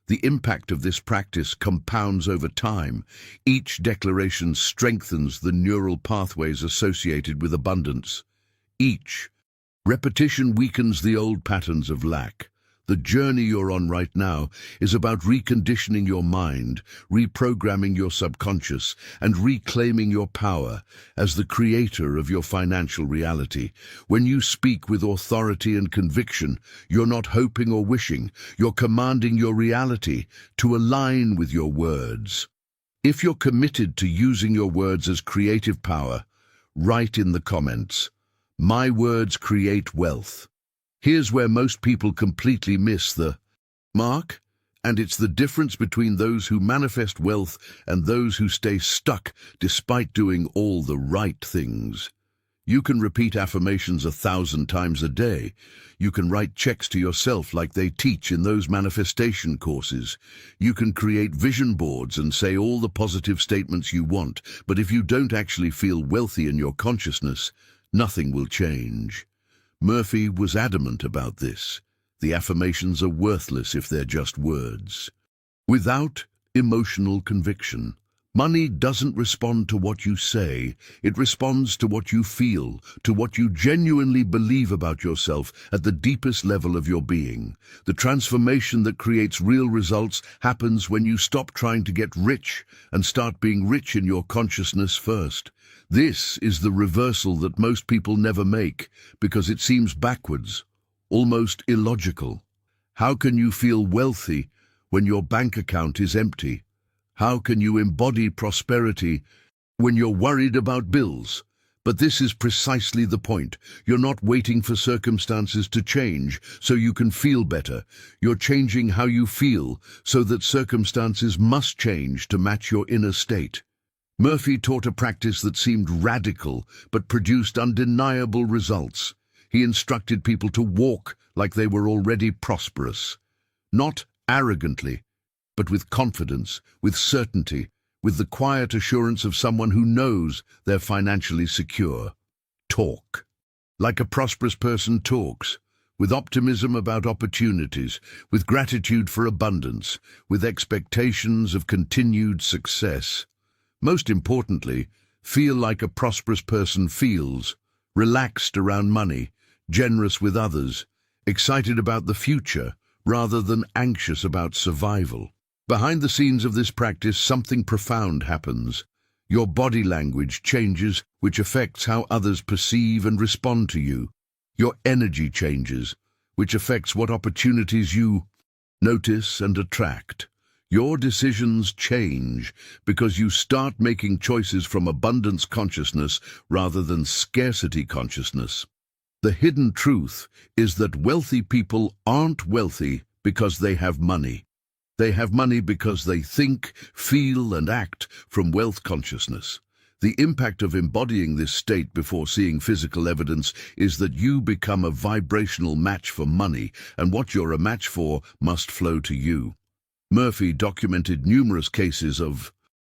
Speaker 1: The impact of this practice compounds over time. Each declaration strengthens the neural pathways associated with abundance. Each repetition weakens the old patterns of lack. The journey you're on right now is about reconditioning your mind, reprogramming your subconscious, and reclaiming your power as the creator of your financial reality. When you speak with authority and conviction, you're not hoping or wishing, you're commanding your reality to align with your words. If you're committed to using your words as creative power, write in the comments, "My words create wealth." Here's where most people completely miss the mark, and it's the difference between those who manifest wealth and those who stay stuck despite doing all the right things. You can repeat affirmations 1,000 times a day. You can write checks to yourself like they teach in those manifestation courses. You can create vision boards and say all the positive statements you want, but if you don't actually feel wealthy in your consciousness, nothing will change. Murphy was adamant about this. The affirmations are worthless if they're just words. Without emotional conviction, money doesn't respond to what you say. It responds to what you feel, to what you genuinely believe about yourself at the deepest level of your being. The transformation that creates real results happens when you stop trying to get rich and start being rich in your consciousness first. This is the reversal that most people never make because it seems backwards, almost illogical. How can you feel wealthy when your bank account is empty? How can you embody prosperity when you're worried about bills? But this is precisely the point. You're not waiting for circumstances to change so you can feel better. You're changing how you feel so that circumstances must change to match your inner state. Murphy taught a practice that seemed radical but produced undeniable results. He instructed people to walk like they were already prosperous. Not arrogantly, but with confidence, with certainty, with the quiet assurance of someone who knows they're financially secure. Talk like a prosperous person talks, with optimism about opportunities, with gratitude for abundance, with expectations of continued success. Most importantly, feel like a prosperous person feels, relaxed around money, generous with others, excited about the future rather than anxious about survival. Behind the scenes of this practice, something profound happens. Your body language changes, which affects how others perceive and respond to you. Your energy changes, which affects what opportunities you notice and attract. Your decisions change because you start making choices from abundance consciousness rather than scarcity consciousness. The hidden truth is that wealthy people aren't wealthy because they have money. They have money because they think, feel, and act from wealth consciousness. The impact of embodying this state before seeing physical evidence is that you become a vibrational match for money, and what you're a match for must flow to you. Murphy documented numerous cases of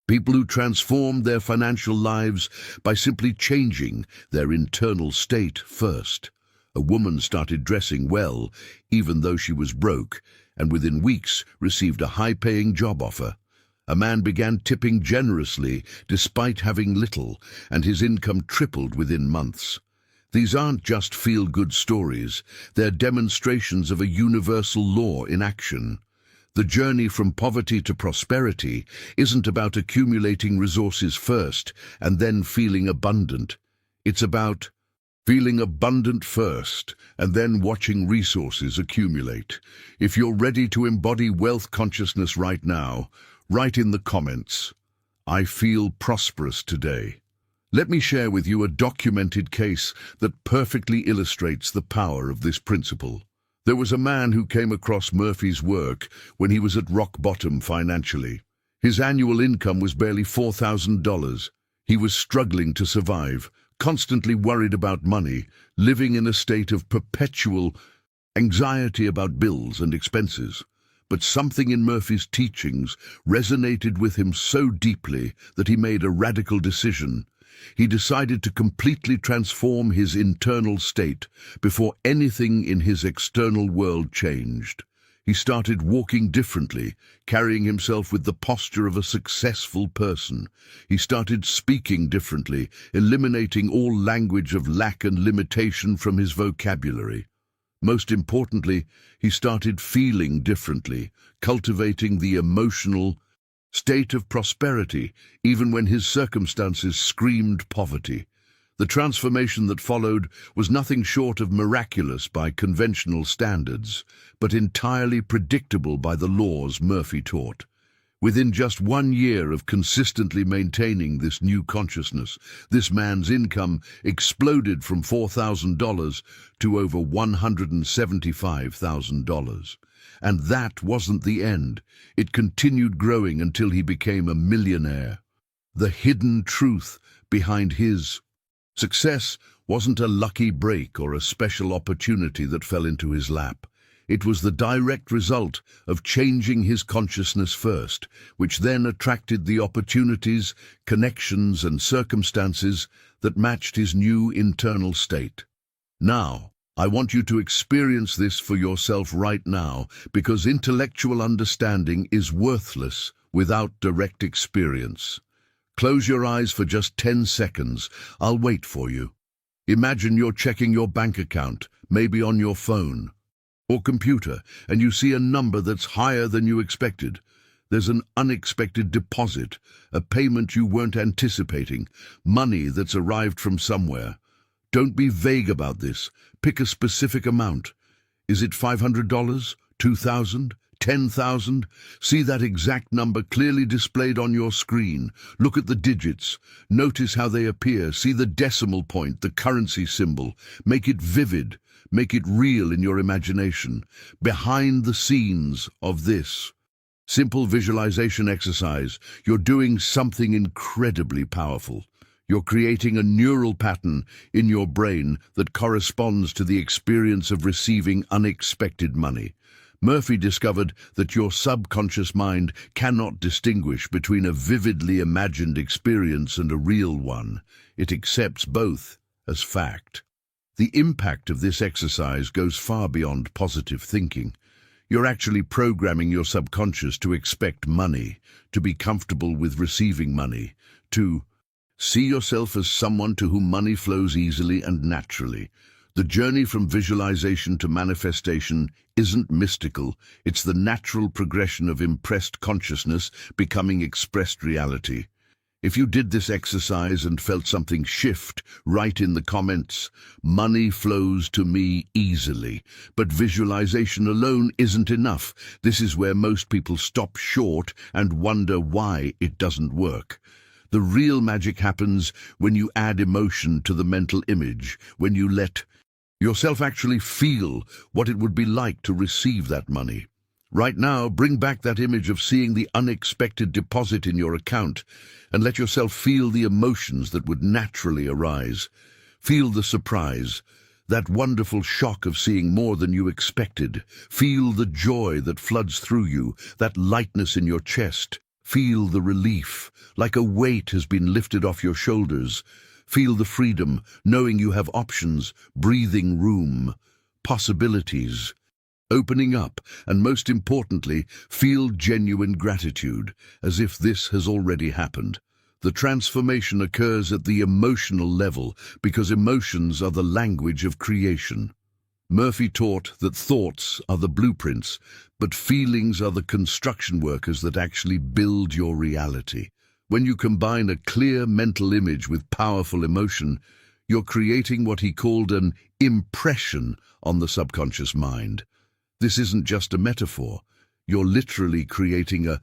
Speaker 1: people who transformed their financial lives by simply changing their internal state first. A woman started dressing well, even though she was broke, and within weeks received a high-paying job offer. A man began tipping generously despite having little, and his income tripled within months. These aren't just feel-good stories, they're demonstrations of a universal law in action. The journey from poverty to prosperity isn't about accumulating resources first and then feeling abundant. It's about feeling abundant first and then watching resources accumulate. If you're ready to embody wealth consciousness right now, Write in the comments, "I feel prosperous today." Let me share with you a documented case that perfectly illustrates the power of this principle. There was a man who came across Murphy's work when he was at rock bottom financially. His annual income was barely $4,000. He was struggling to survive, constantly worried about money, living in a state of perpetual anxiety about bills and expenses. But something in Murphy's teachings resonated with him so deeply that he made a radical decision. He decided to completely transform his internal state before anything in his external world changed. He started walking differently, carrying himself with the posture of a successful person. He started speaking differently, eliminating all language of lack and limitation from his vocabulary. Most importantly, he started feeling differently, cultivating the emotional state of prosperity, even when his circumstances screamed poverty. The transformation that followed was nothing short of miraculous by conventional standards, but entirely predictable by the laws Murphy taught. Within just 1 year of consistently maintaining this new consciousness, this man's income exploded from $4,000 to over $175,000. And that wasn't the end. It continued growing until he became a millionaire. The hidden truth behind his success wasn't a lucky break or a special opportunity that fell into his lap. It was the direct result of changing his consciousness first, which then attracted the opportunities, connections, and circumstances that matched his new internal state. Now, I want you to experience this for yourself right now, because intellectual understanding is worthless without direct experience. Close your eyes for just 10 seconds. I'll wait for you. Imagine you're checking your bank account, maybe on your phone or computer, and you see a number that's higher than you expected. There's an unexpected deposit, a payment you weren't anticipating, money that's arrived from somewhere. Don't be vague about this. Pick a specific amount. Is it $500, $2,000, $10,000? See that exact number clearly displayed on your screen. Look at the digits. Notice how they appear. See the decimal point, the currency symbol. Make it vivid. Make it real in your imagination. Behind the scenes of this simple visualization exercise, you're doing something incredibly powerful. You're creating a neural pattern in your brain that corresponds to the experience of receiving unexpected money. Murphy discovered that your subconscious mind cannot distinguish between a vividly imagined experience and a real one. It accepts both as fact. The impact of this exercise goes far beyond positive thinking. You're actually programming your subconscious to expect money, to be comfortable with receiving money, to see yourself as someone to whom money flows easily and naturally. The journey from visualization to manifestation isn't mystical. It's the natural progression of impressed consciousness becoming expressed reality. If you did this exercise and felt something shift, write in the comments, "Money flows to me easily." But visualization alone isn't enough. This is where most people stop short and wonder why it doesn't work. The real magic happens when you add emotion to the mental image, when you let yourself actually feel what it would be like to receive that money. Right now, bring back that image of seeing the unexpected deposit in your account and let yourself feel the emotions that would naturally arise. Feel the surprise, that wonderful shock of seeing more than you expected. Feel the joy that floods through you, that lightness in your chest. Feel the relief, like a weight has been lifted off your shoulders. Feel the freedom, knowing you have options, breathing room, possibilities, opening up, and most importantly, feel genuine gratitude, as if this has already happened. The transformation occurs at the emotional level because emotions are the language of creation. Murphy taught that thoughts are the blueprints, but feelings are the construction workers that actually build your reality. When you combine a clear mental image with powerful emotion, you're creating what he called an impression on the subconscious mind. This isn't just a metaphor. You're literally creating a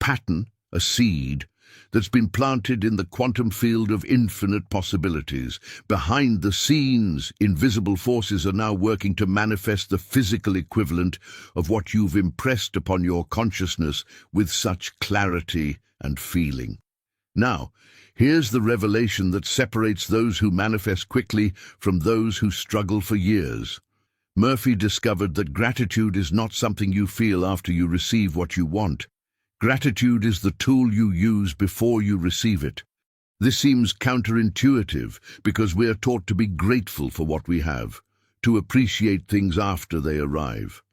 Speaker 1: pattern, a seed, that's been planted in the quantum field of infinite possibilities. Behind the scenes, invisible forces are now working to manifest the physical equivalent of what you've impressed upon your consciousness with such clarity and feeling. Now, here's the revelation that separates those who manifest quickly from those who struggle for years. Murphy discovered that gratitude is not something you feel after you receive what you want. Gratitude is the tool you use before you receive it. This seems counterintuitive because we are taught to be grateful for what we have, to appreciate things after they arrive.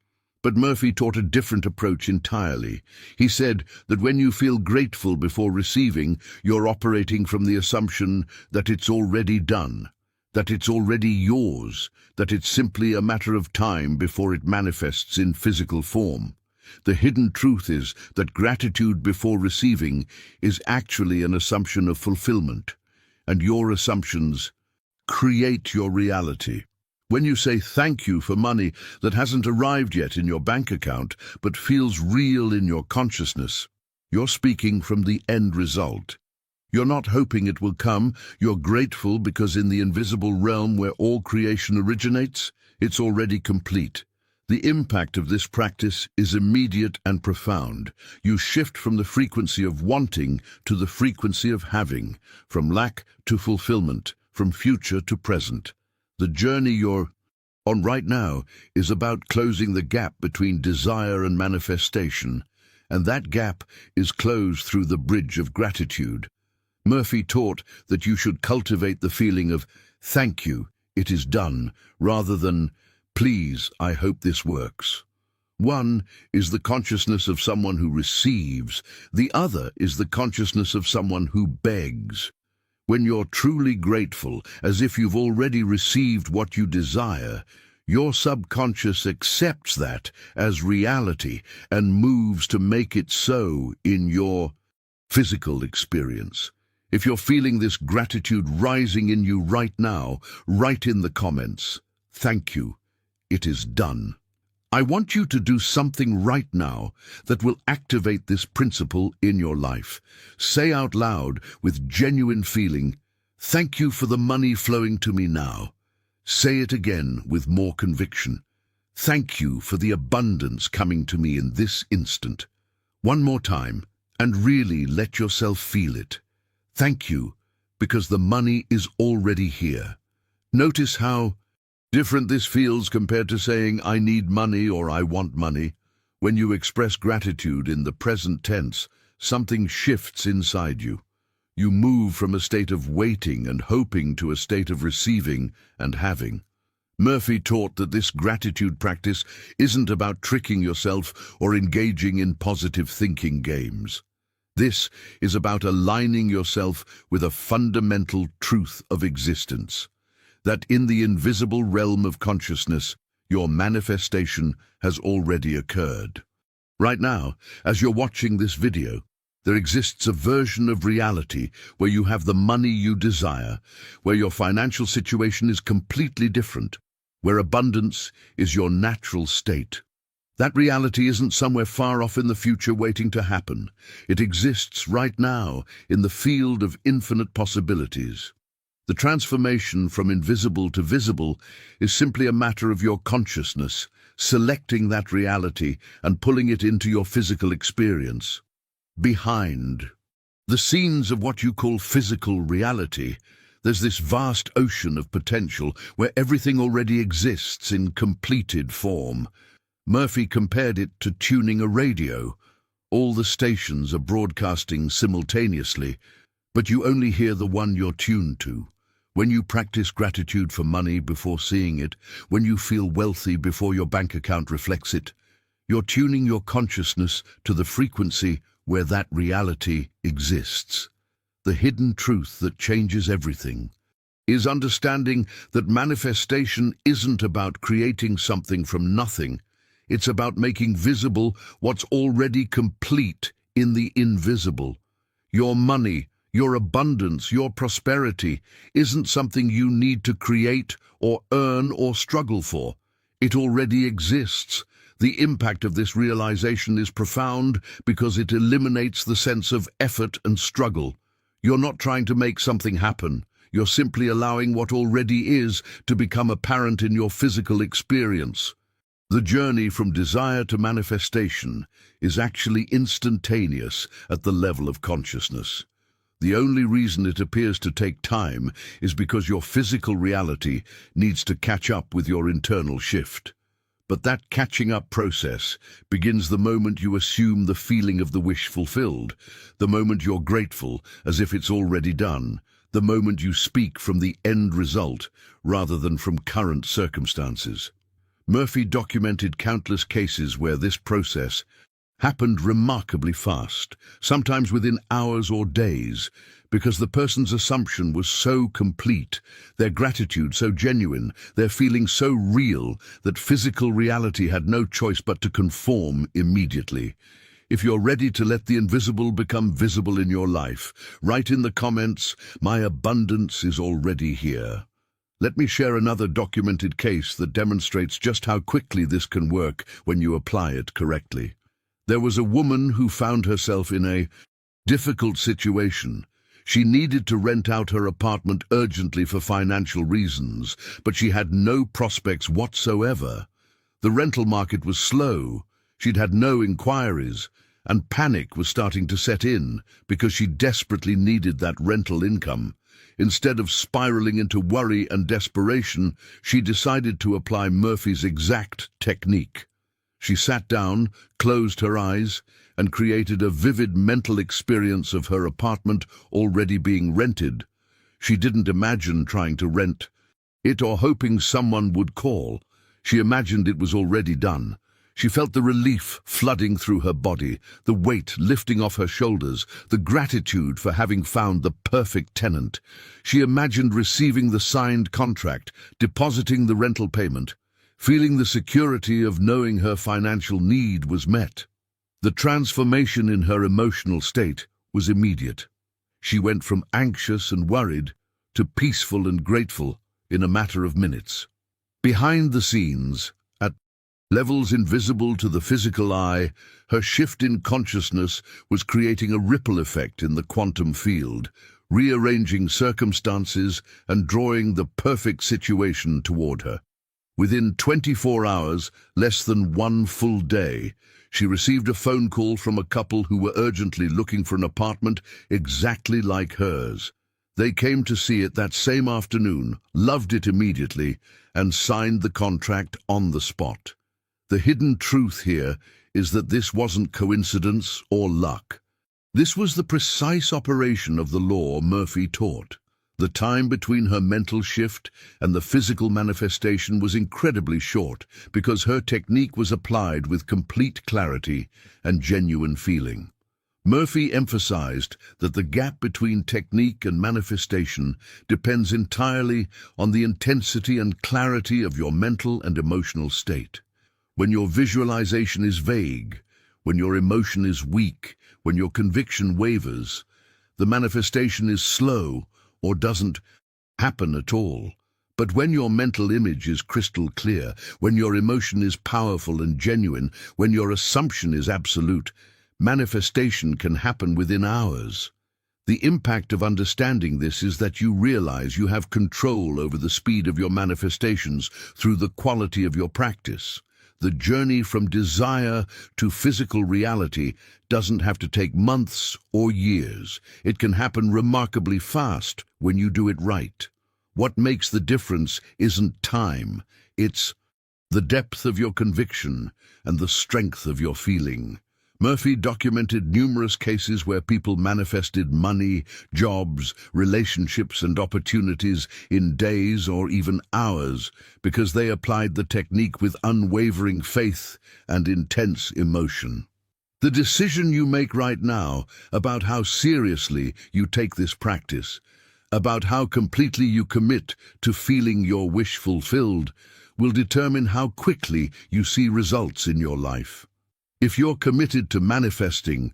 Speaker 1: But Murphy taught a different approach entirely. He said that when you feel grateful before receiving, you're operating from the assumption that it's already done, that it's already yours, that it's simply a matter of time before it manifests in physical form. The hidden truth is that gratitude before receiving is actually an assumption of fulfillment, and your assumptions create your reality. When you say thank you for money that hasn't arrived yet in your bank account but feels real in your consciousness, you're speaking from the end result. You're not hoping it will come, you're grateful because in the invisible realm where all creation originates, it's already complete. The impact of this practice is immediate and profound. You shift from the frequency of wanting to the frequency of having, from lack to fulfillment, from future to present. The journey you're on right now is about closing the gap between desire and manifestation, and that gap is closed through the bridge of gratitude. Murphy taught that you should cultivate the feeling of "thank you, it is done," rather than "please, I hope this works." One is the consciousness of someone who receives, the other is the consciousness of someone who begs. When you're truly grateful, as if you've already received what you desire, your subconscious accepts that as reality and moves to make it so in your physical experience. If you're feeling this gratitude rising in you right now, write in the comments, "Thank you, it is done." I want you to do something right now that will activate this principle in your life. Say out loud with genuine feeling, "Thank you for the money flowing to me now." Say it again with more conviction. "Thank you for the abundance coming to me in this instant." One more time, and really let yourself feel it. Thank you, because the money is already here. Notice how different this feels compared to saying, "I need money" or "I want money." When you express gratitude in the present tense, something shifts inside you. You move from a state of waiting and hoping to a state of receiving and having. Murphy taught that this gratitude practice isn't about tricking yourself or engaging in positive thinking games. This is about aligning yourself with a fundamental truth of existence, that in the invisible realm of consciousness, your manifestation has already occurred. Right now, as you're watching this video, there exists a version of reality where you have the money you desire, where your financial situation is completely different, where abundance is your natural state. That reality isn't somewhere far off in the future waiting to happen. It exists right now in the field of infinite possibilities. The transformation from invisible to visible is simply a matter of your consciousness, selecting that reality and pulling it into your physical experience. Behind the scenes of what you call physical reality, there's this vast ocean of potential where everything already exists in completed form. Murphy compared it to tuning a radio. All the stations are broadcasting simultaneously, but you only hear the one you're tuned to. When you practice gratitude for money before seeing it, when you feel wealthy before your bank account reflects it, you're tuning your consciousness to the frequency where that reality exists. The hidden truth that changes everything is understanding that manifestation isn't about creating something from nothing. It's about making visible what's already complete in the invisible. Your money, your abundance, your prosperity isn't something you need to create or earn or struggle for. It already exists. The impact of this realization is profound because it eliminates the sense of effort and struggle. You're not trying to make something happen. You're simply allowing what already is to become apparent in your physical experience. The journey from desire to manifestation is actually instantaneous at the level of consciousness. The only reason it appears to take time is because your physical reality needs to catch up with your internal shift. But that catching up process begins the moment you assume the feeling of the wish fulfilled, the moment you're grateful as if it's already done, the moment you speak from the end result rather than from current circumstances. Murphy documented countless cases where this process happened remarkably fast, sometimes within hours or days, because the person's assumption was so complete, their gratitude so genuine, their feeling so real that physical reality had no choice but to conform immediately. If you're ready to let the invisible become visible in your life, write in the comments, "My abundance is already here." Let me share another documented case that demonstrates just how quickly this can work when you apply it correctly. There was a woman who found herself in a difficult situation. She needed to rent out her apartment urgently for financial reasons, but she had no prospects whatsoever. The rental market was slow, she'd had no inquiries, and panic was starting to set in because she desperately needed that rental income. Instead of spiraling into worry and desperation, she decided to apply Murphy's exact technique. She sat down, closed her eyes, and created a vivid mental experience of her apartment already being rented. She didn't imagine trying to rent it or hoping someone would call. She imagined it was already done. She felt the relief flooding through her body, the weight lifting off her shoulders, the gratitude for having found the perfect tenant. She imagined receiving the signed contract, depositing the rental payment, feeling the security of knowing her financial need was met. The transformation in her emotional state was immediate. She went from anxious and worried to peaceful and grateful in a matter of minutes. Behind the scenes, at levels invisible to the physical eye, her shift in consciousness was creating a ripple effect in the quantum field, rearranging circumstances and drawing the perfect situation toward her. Within 24 hours, less than one full day, she received a phone call from a couple who were urgently looking for an apartment exactly like hers. They came to see it that same afternoon, loved it immediately, and signed the contract on the spot. The hidden truth here is that this wasn't coincidence or luck. This was the precise operation of the law Murphy taught. The time between her mental shift and the physical manifestation was incredibly short because her technique was applied with complete clarity and genuine feeling. Murphy emphasized that the gap between technique and manifestation depends entirely on the intensity and clarity of your mental and emotional state. When your visualization is vague, when your emotion is weak, when your conviction wavers, the manifestation is slow or doesn't happen at all. But when your mental image is crystal clear, when your emotion is powerful and genuine, when your assumption is absolute, manifestation can happen within hours. The impact of understanding this is that you realize you have control over the speed of your manifestations through the quality of your practice. The journey from desire to physical reality doesn't have to take months or years. It can happen remarkably fast when you do it right. What makes the difference isn't time, it's the depth of your conviction and the strength of your feeling. Murphy documented numerous cases where people manifested money, jobs, relationships, and opportunities in days or even hours because they applied the technique with unwavering faith and intense emotion. The decision you make right now about how seriously you take this practice, about how completely you commit to feeling your wish fulfilled, will determine how quickly you see results in your life. If you're committed to manifesting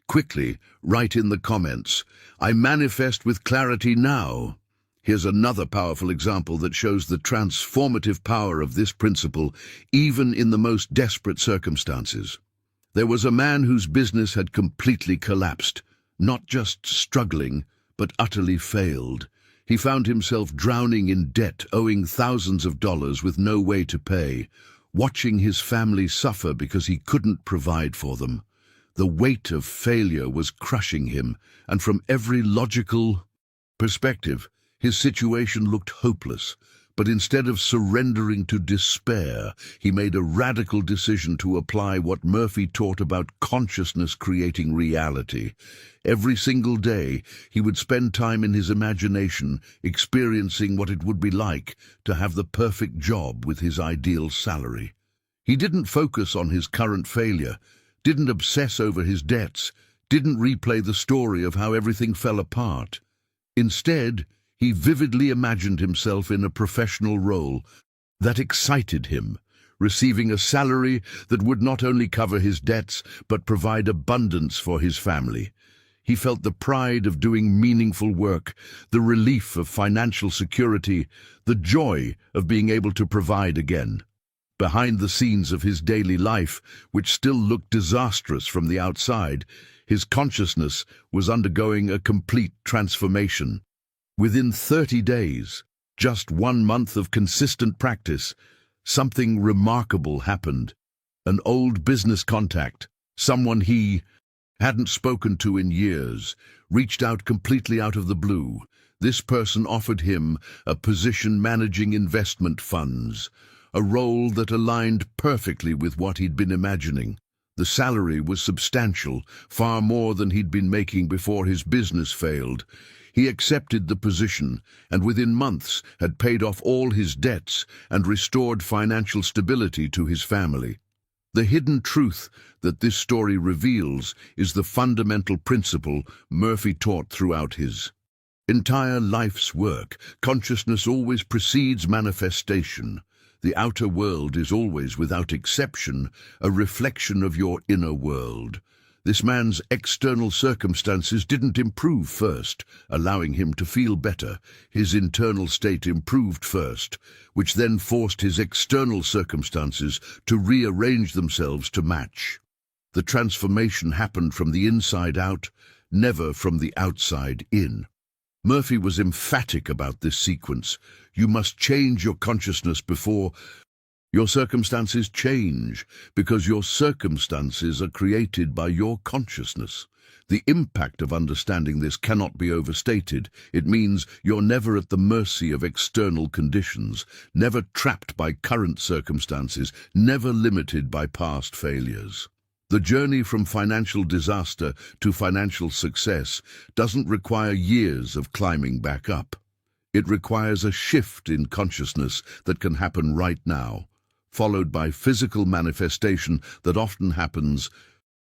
Speaker 1: quickly, write in the comments, "I manifest with clarity now." Here's another powerful example that shows the transformative power of this principle, even in the most desperate circumstances. There was a man whose business had completely collapsed, not just struggling, but utterly failed. He found himself drowning in debt, owing thousands of dollars with no way to pay, watching his family suffer because he couldn't provide for them. The weight of failure was crushing him, and from every logical perspective, his situation looked hopeless. But instead of surrendering to despair, he made a radical decision to apply what Murphy taught about consciousness creating reality. Every single day, he would spend time in his imagination, experiencing what it would be like to have the perfect job with his ideal salary. He didn't focus on his current failure, didn't obsess over his debts, didn't replay the story of how everything fell apart. Instead, he vividly imagined himself in a professional role that excited him, receiving a salary that would not only cover his debts but provide abundance for his family. He felt the pride of doing meaningful work, the relief of financial security, the joy of being able to provide again. Behind the scenes of his daily life, which still looked disastrous from the outside, his consciousness was undergoing a complete transformation. Within 30 days, just 1 month of consistent practice, something remarkable happened. An old business contact, someone he hadn't spoken to in years, reached out completely out of the blue. This person offered him a position managing investment funds, a role that aligned perfectly with what he'd been imagining. The salary was substantial, far more than he'd been making before his business failed. He accepted the position, and within months had paid off all his debts and restored financial stability to his family. The hidden truth that this story reveals is the fundamental principle Murphy taught throughout his entire life's work. Consciousness always precedes manifestation. The outer world is always, without exception, a reflection of your inner world. This man's external circumstances didn't improve first, allowing him to feel better. His internal state improved first, which then forced his external circumstances to rearrange themselves to match. The transformation happened from the inside out, never from the outside in. Murphy was emphatic about this sequence. You must change your consciousness before your circumstances change, because your circumstances are created by your consciousness. The impact of understanding this cannot be overstated. It means you're never at the mercy of external conditions, never trapped by current circumstances, never limited by past failures. The journey from financial disaster to financial success doesn't require years of climbing back up. It requires a shift in consciousness that can happen right now, followed by physical manifestation that often happens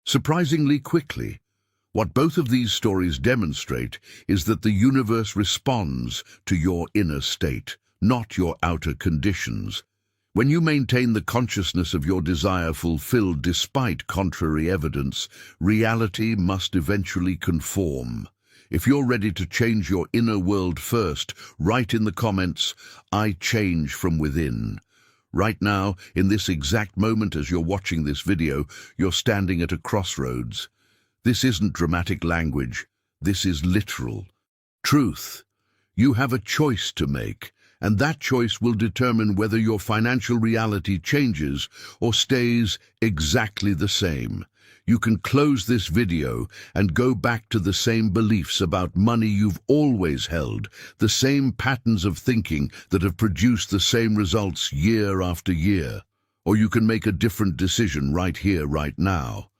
Speaker 1: surprisingly quickly. What both of these stories demonstrate is that the universe responds to your inner state, not your outer conditions. When you maintain the consciousness of your desire fulfilled despite contrary evidence, reality must eventually conform. If you're ready to change your inner world first, write in the comments, "I change from within." Right now, in this exact moment as you're watching this video, you're standing at a crossroads. This isn't dramatic language. This is literal truth. You have a choice to make, and that choice will determine whether your financial reality changes or stays exactly the same. You can close this video and go back to the same beliefs about money you've always held, the same patterns of thinking that have produced the same results year after year. Or you can make a different decision right here, right now.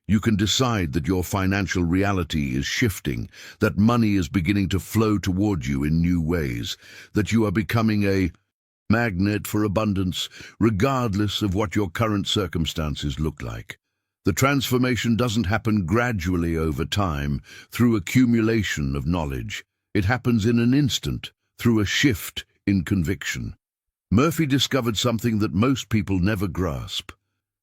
Speaker 1: You can decide that your financial reality is shifting, that money is beginning to flow toward you in new ways, that you are becoming a magnet for abundance, regardless of what your current circumstances look like. The transformation doesn't happen gradually over time, through accumulation of knowledge. It happens in an instant, through a shift in conviction. Murphy discovered something that most people never grasp.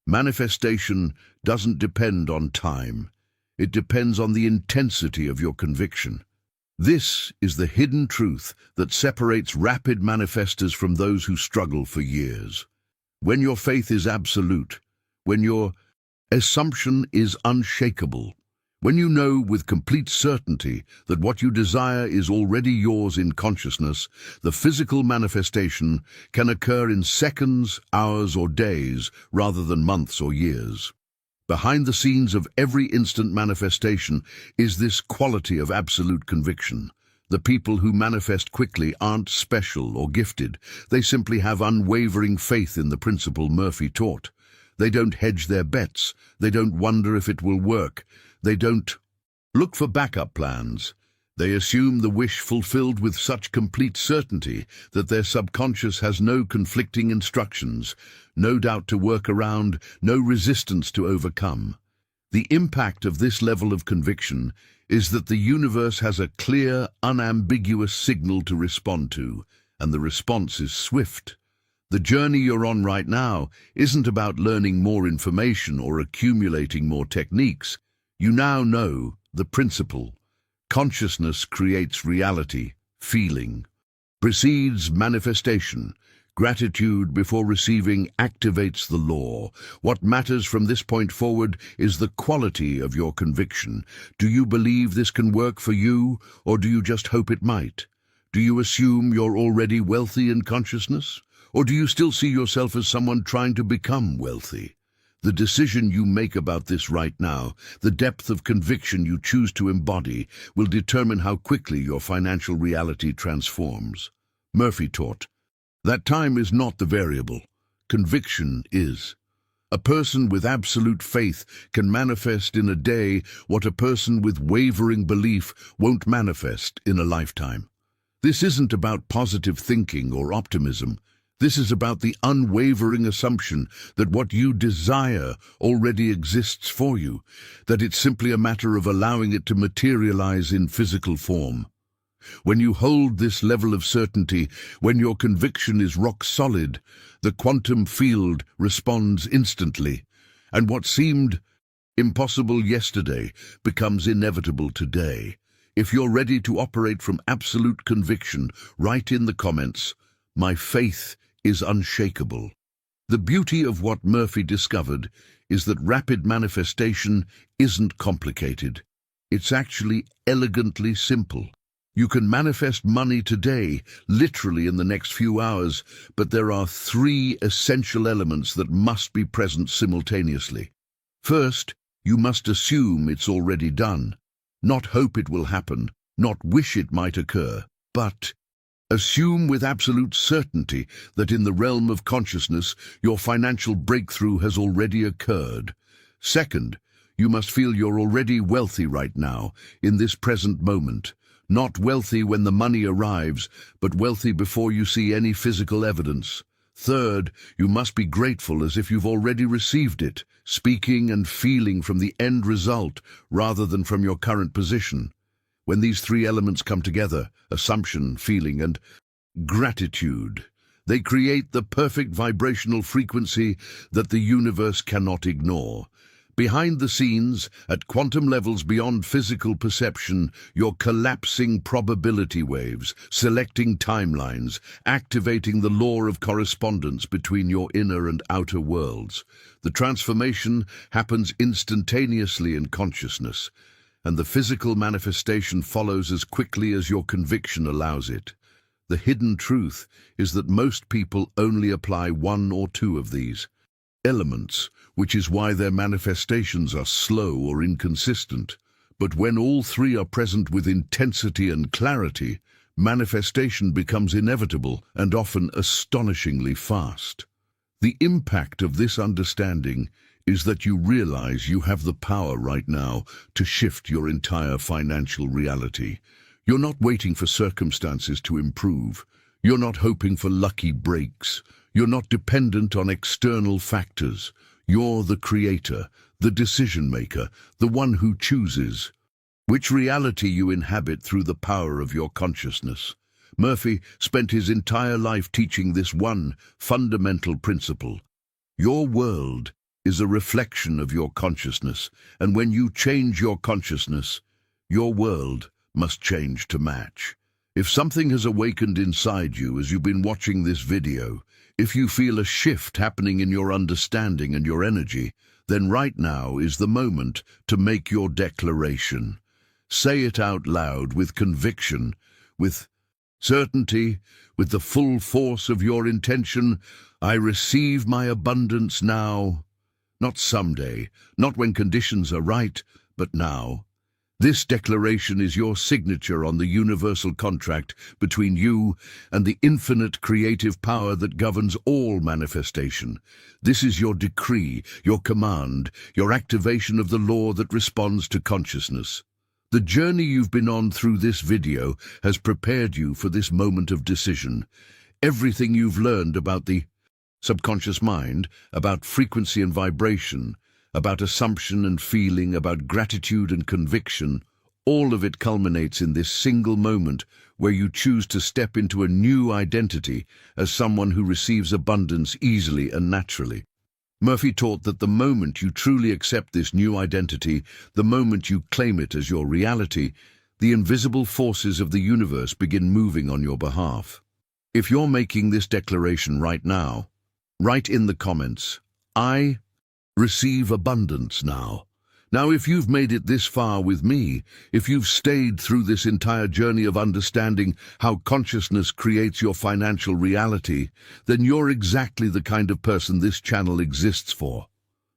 Speaker 1: Manifestation doesn't depend on time. It depends on the intensity of your conviction. This is the hidden truth that separates rapid manifestors from those who struggle for years. When your faith is absolute, when your assumption is unshakable, when you know with complete certainty that what you desire is already yours in consciousness, the physical manifestation can occur in seconds, hours, or days rather than months or years. Behind the scenes of every instant manifestation is this quality of absolute conviction. The people who manifest quickly aren't special or gifted. They simply have unwavering faith in the principle Murphy taught. They don't hedge their bets. They don't wonder if it will work. They don't look for backup plans. They assume the wish fulfilled with such complete certainty that their subconscious has no conflicting instructions, no doubt to work around, no resistance to overcome. The impact of this level of conviction is that the universe has a clear, unambiguous signal to respond to, and the response is swift. The journey you're on right now isn't about learning more information or accumulating more techniques. You now know the principle. Consciousness creates reality, feeling, precedes manifestation. Gratitude before receiving activates the law. What matters from this point forward is the quality of your conviction. Do you believe this can work for you, or do you just hope it might? Do you assume you're already wealthy in consciousness, or do you still see yourself as someone trying to become wealthy? The decision you make about this right now, the depth of conviction you choose to embody, will determine how quickly your financial reality transforms. Murphy taught, that time is not the variable. Conviction is. A person with absolute faith can manifest in a day what a person with wavering belief won't manifest in a lifetime. This isn't about positive thinking or optimism. This is about the unwavering assumption that what you desire already exists for you, that it's simply a matter of allowing it to materialize in physical form. When you hold this level of certainty, when your conviction is rock solid, the quantum field responds instantly, and what seemed impossible yesterday becomes inevitable today. If you're ready to operate from absolute conviction, write in the comments, "My faith is unshakable." The beauty of what Murphy discovered is that rapid manifestation isn't complicated. It's actually elegantly simple. You can manifest money today, literally in the next few hours, but there are three essential elements that must be present simultaneously. First, you must assume it's already done. Not hope it will happen, not wish it might occur, but assume with absolute certainty that in the realm of consciousness, your financial breakthrough has already occurred. Second, you must feel you're already wealthy right now, in this present moment. Not wealthy when the money arrives, but wealthy before you see any physical evidence. Third, you must be grateful as if you've already received it, speaking and feeling from the end result rather than from your current position. When these three elements come together, assumption, feeling, and gratitude, they create the perfect vibrational frequency that the universe cannot ignore. Behind the scenes, at quantum levels beyond physical perception, you're collapsing probability waves, selecting timelines, activating the law of correspondence between your inner and outer worlds. The transformation happens instantaneously in consciousness, and the physical manifestation follows as quickly as your conviction allows it. The hidden truth is that most people only apply one or two of these elements, which is why their manifestations are slow or inconsistent. But when all three are present with intensity and clarity, manifestation becomes inevitable and often astonishingly fast. The impact of this understanding is that you realize you have the power right now to shift your entire financial reality. You're not waiting for circumstances to improve. You're not hoping for lucky breaks. You're not dependent on external factors. You're the creator, the decision maker, the one who chooses which reality you inhabit through the power of your consciousness. Murphy spent his entire life teaching this one fundamental principle. Your world is a reflection of your consciousness, and when you change your consciousness, your world must change to match. If something has awakened inside you as you've been watching this video, if you feel a shift happening in your understanding and your energy, then right now is the moment to make your declaration. Say it out loud with conviction, with certainty, with the full force of your intention. I receive my abundance now. Not someday, not when conditions are right, but now. This declaration is your signature on the universal contract between you and the infinite creative power that governs all manifestation. This is your decree, your command, your activation of the law that responds to consciousness. The journey you've been on through this video has prepared you for this moment of decision. Everything you've learned about the subconscious mind, about frequency and vibration, about assumption and feeling, about gratitude and conviction, all of it culminates in this single moment where you choose to step into a new identity as someone who receives abundance easily and naturally. Murphy taught that the moment you truly accept this new identity, the moment you claim it as your reality, the invisible forces of the universe begin moving on your behalf. If you're making this declaration right now, write in the comments, I receive abundance now. Now, if you've made it this far with me, if you've stayed through this entire journey of understanding how consciousness creates your financial reality, then you're exactly the kind of person this channel exists for.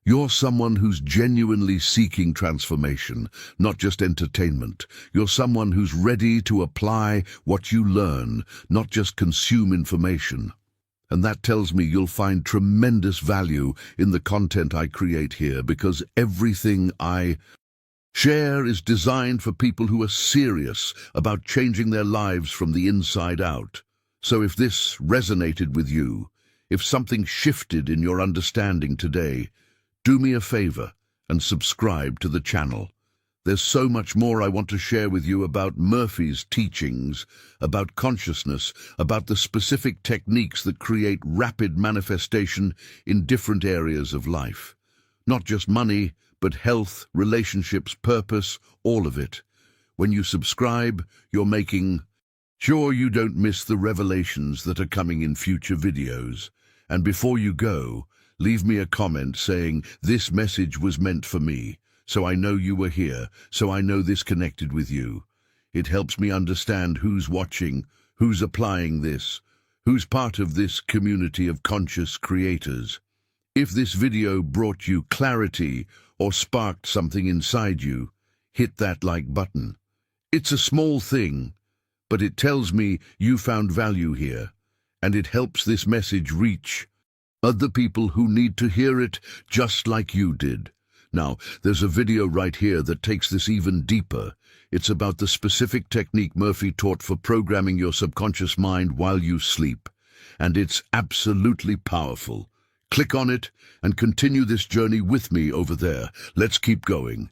Speaker 1: You're someone who's genuinely seeking transformation, not just entertainment. You're someone who's ready to apply what you learn, not just consume information. And that tells me you'll find tremendous value in the content I create here, because everything I share is designed for people who are serious about changing their lives from the inside out. So if this resonated with you, if something shifted in your understanding today, do me a favor and subscribe to the channel. There's so much more I want to share with you about Murphy's teachings, about consciousness, about the specific techniques that create rapid manifestation in different areas of life. Not just money, but health, relationships, purpose, all of it. When you subscribe, you're making sure you don't miss the revelations that are coming in future videos. And before you go, leave me a comment saying, "This message was meant for me. So I know you were here, so I know this connected with you." It helps me understand who's watching, who's applying this, who's part of this community of conscious creators. If this video brought you clarity or sparked something inside you, hit that like button. It's a small thing, but it tells me you found value here, and it helps this message reach other people who need to hear it just like you did. Now, there's a video right here that takes this even deeper. It's about the specific technique Murphy taught for programming your subconscious mind while you sleep. And it's absolutely powerful. Click on it and continue this journey with me over there. Let's keep going.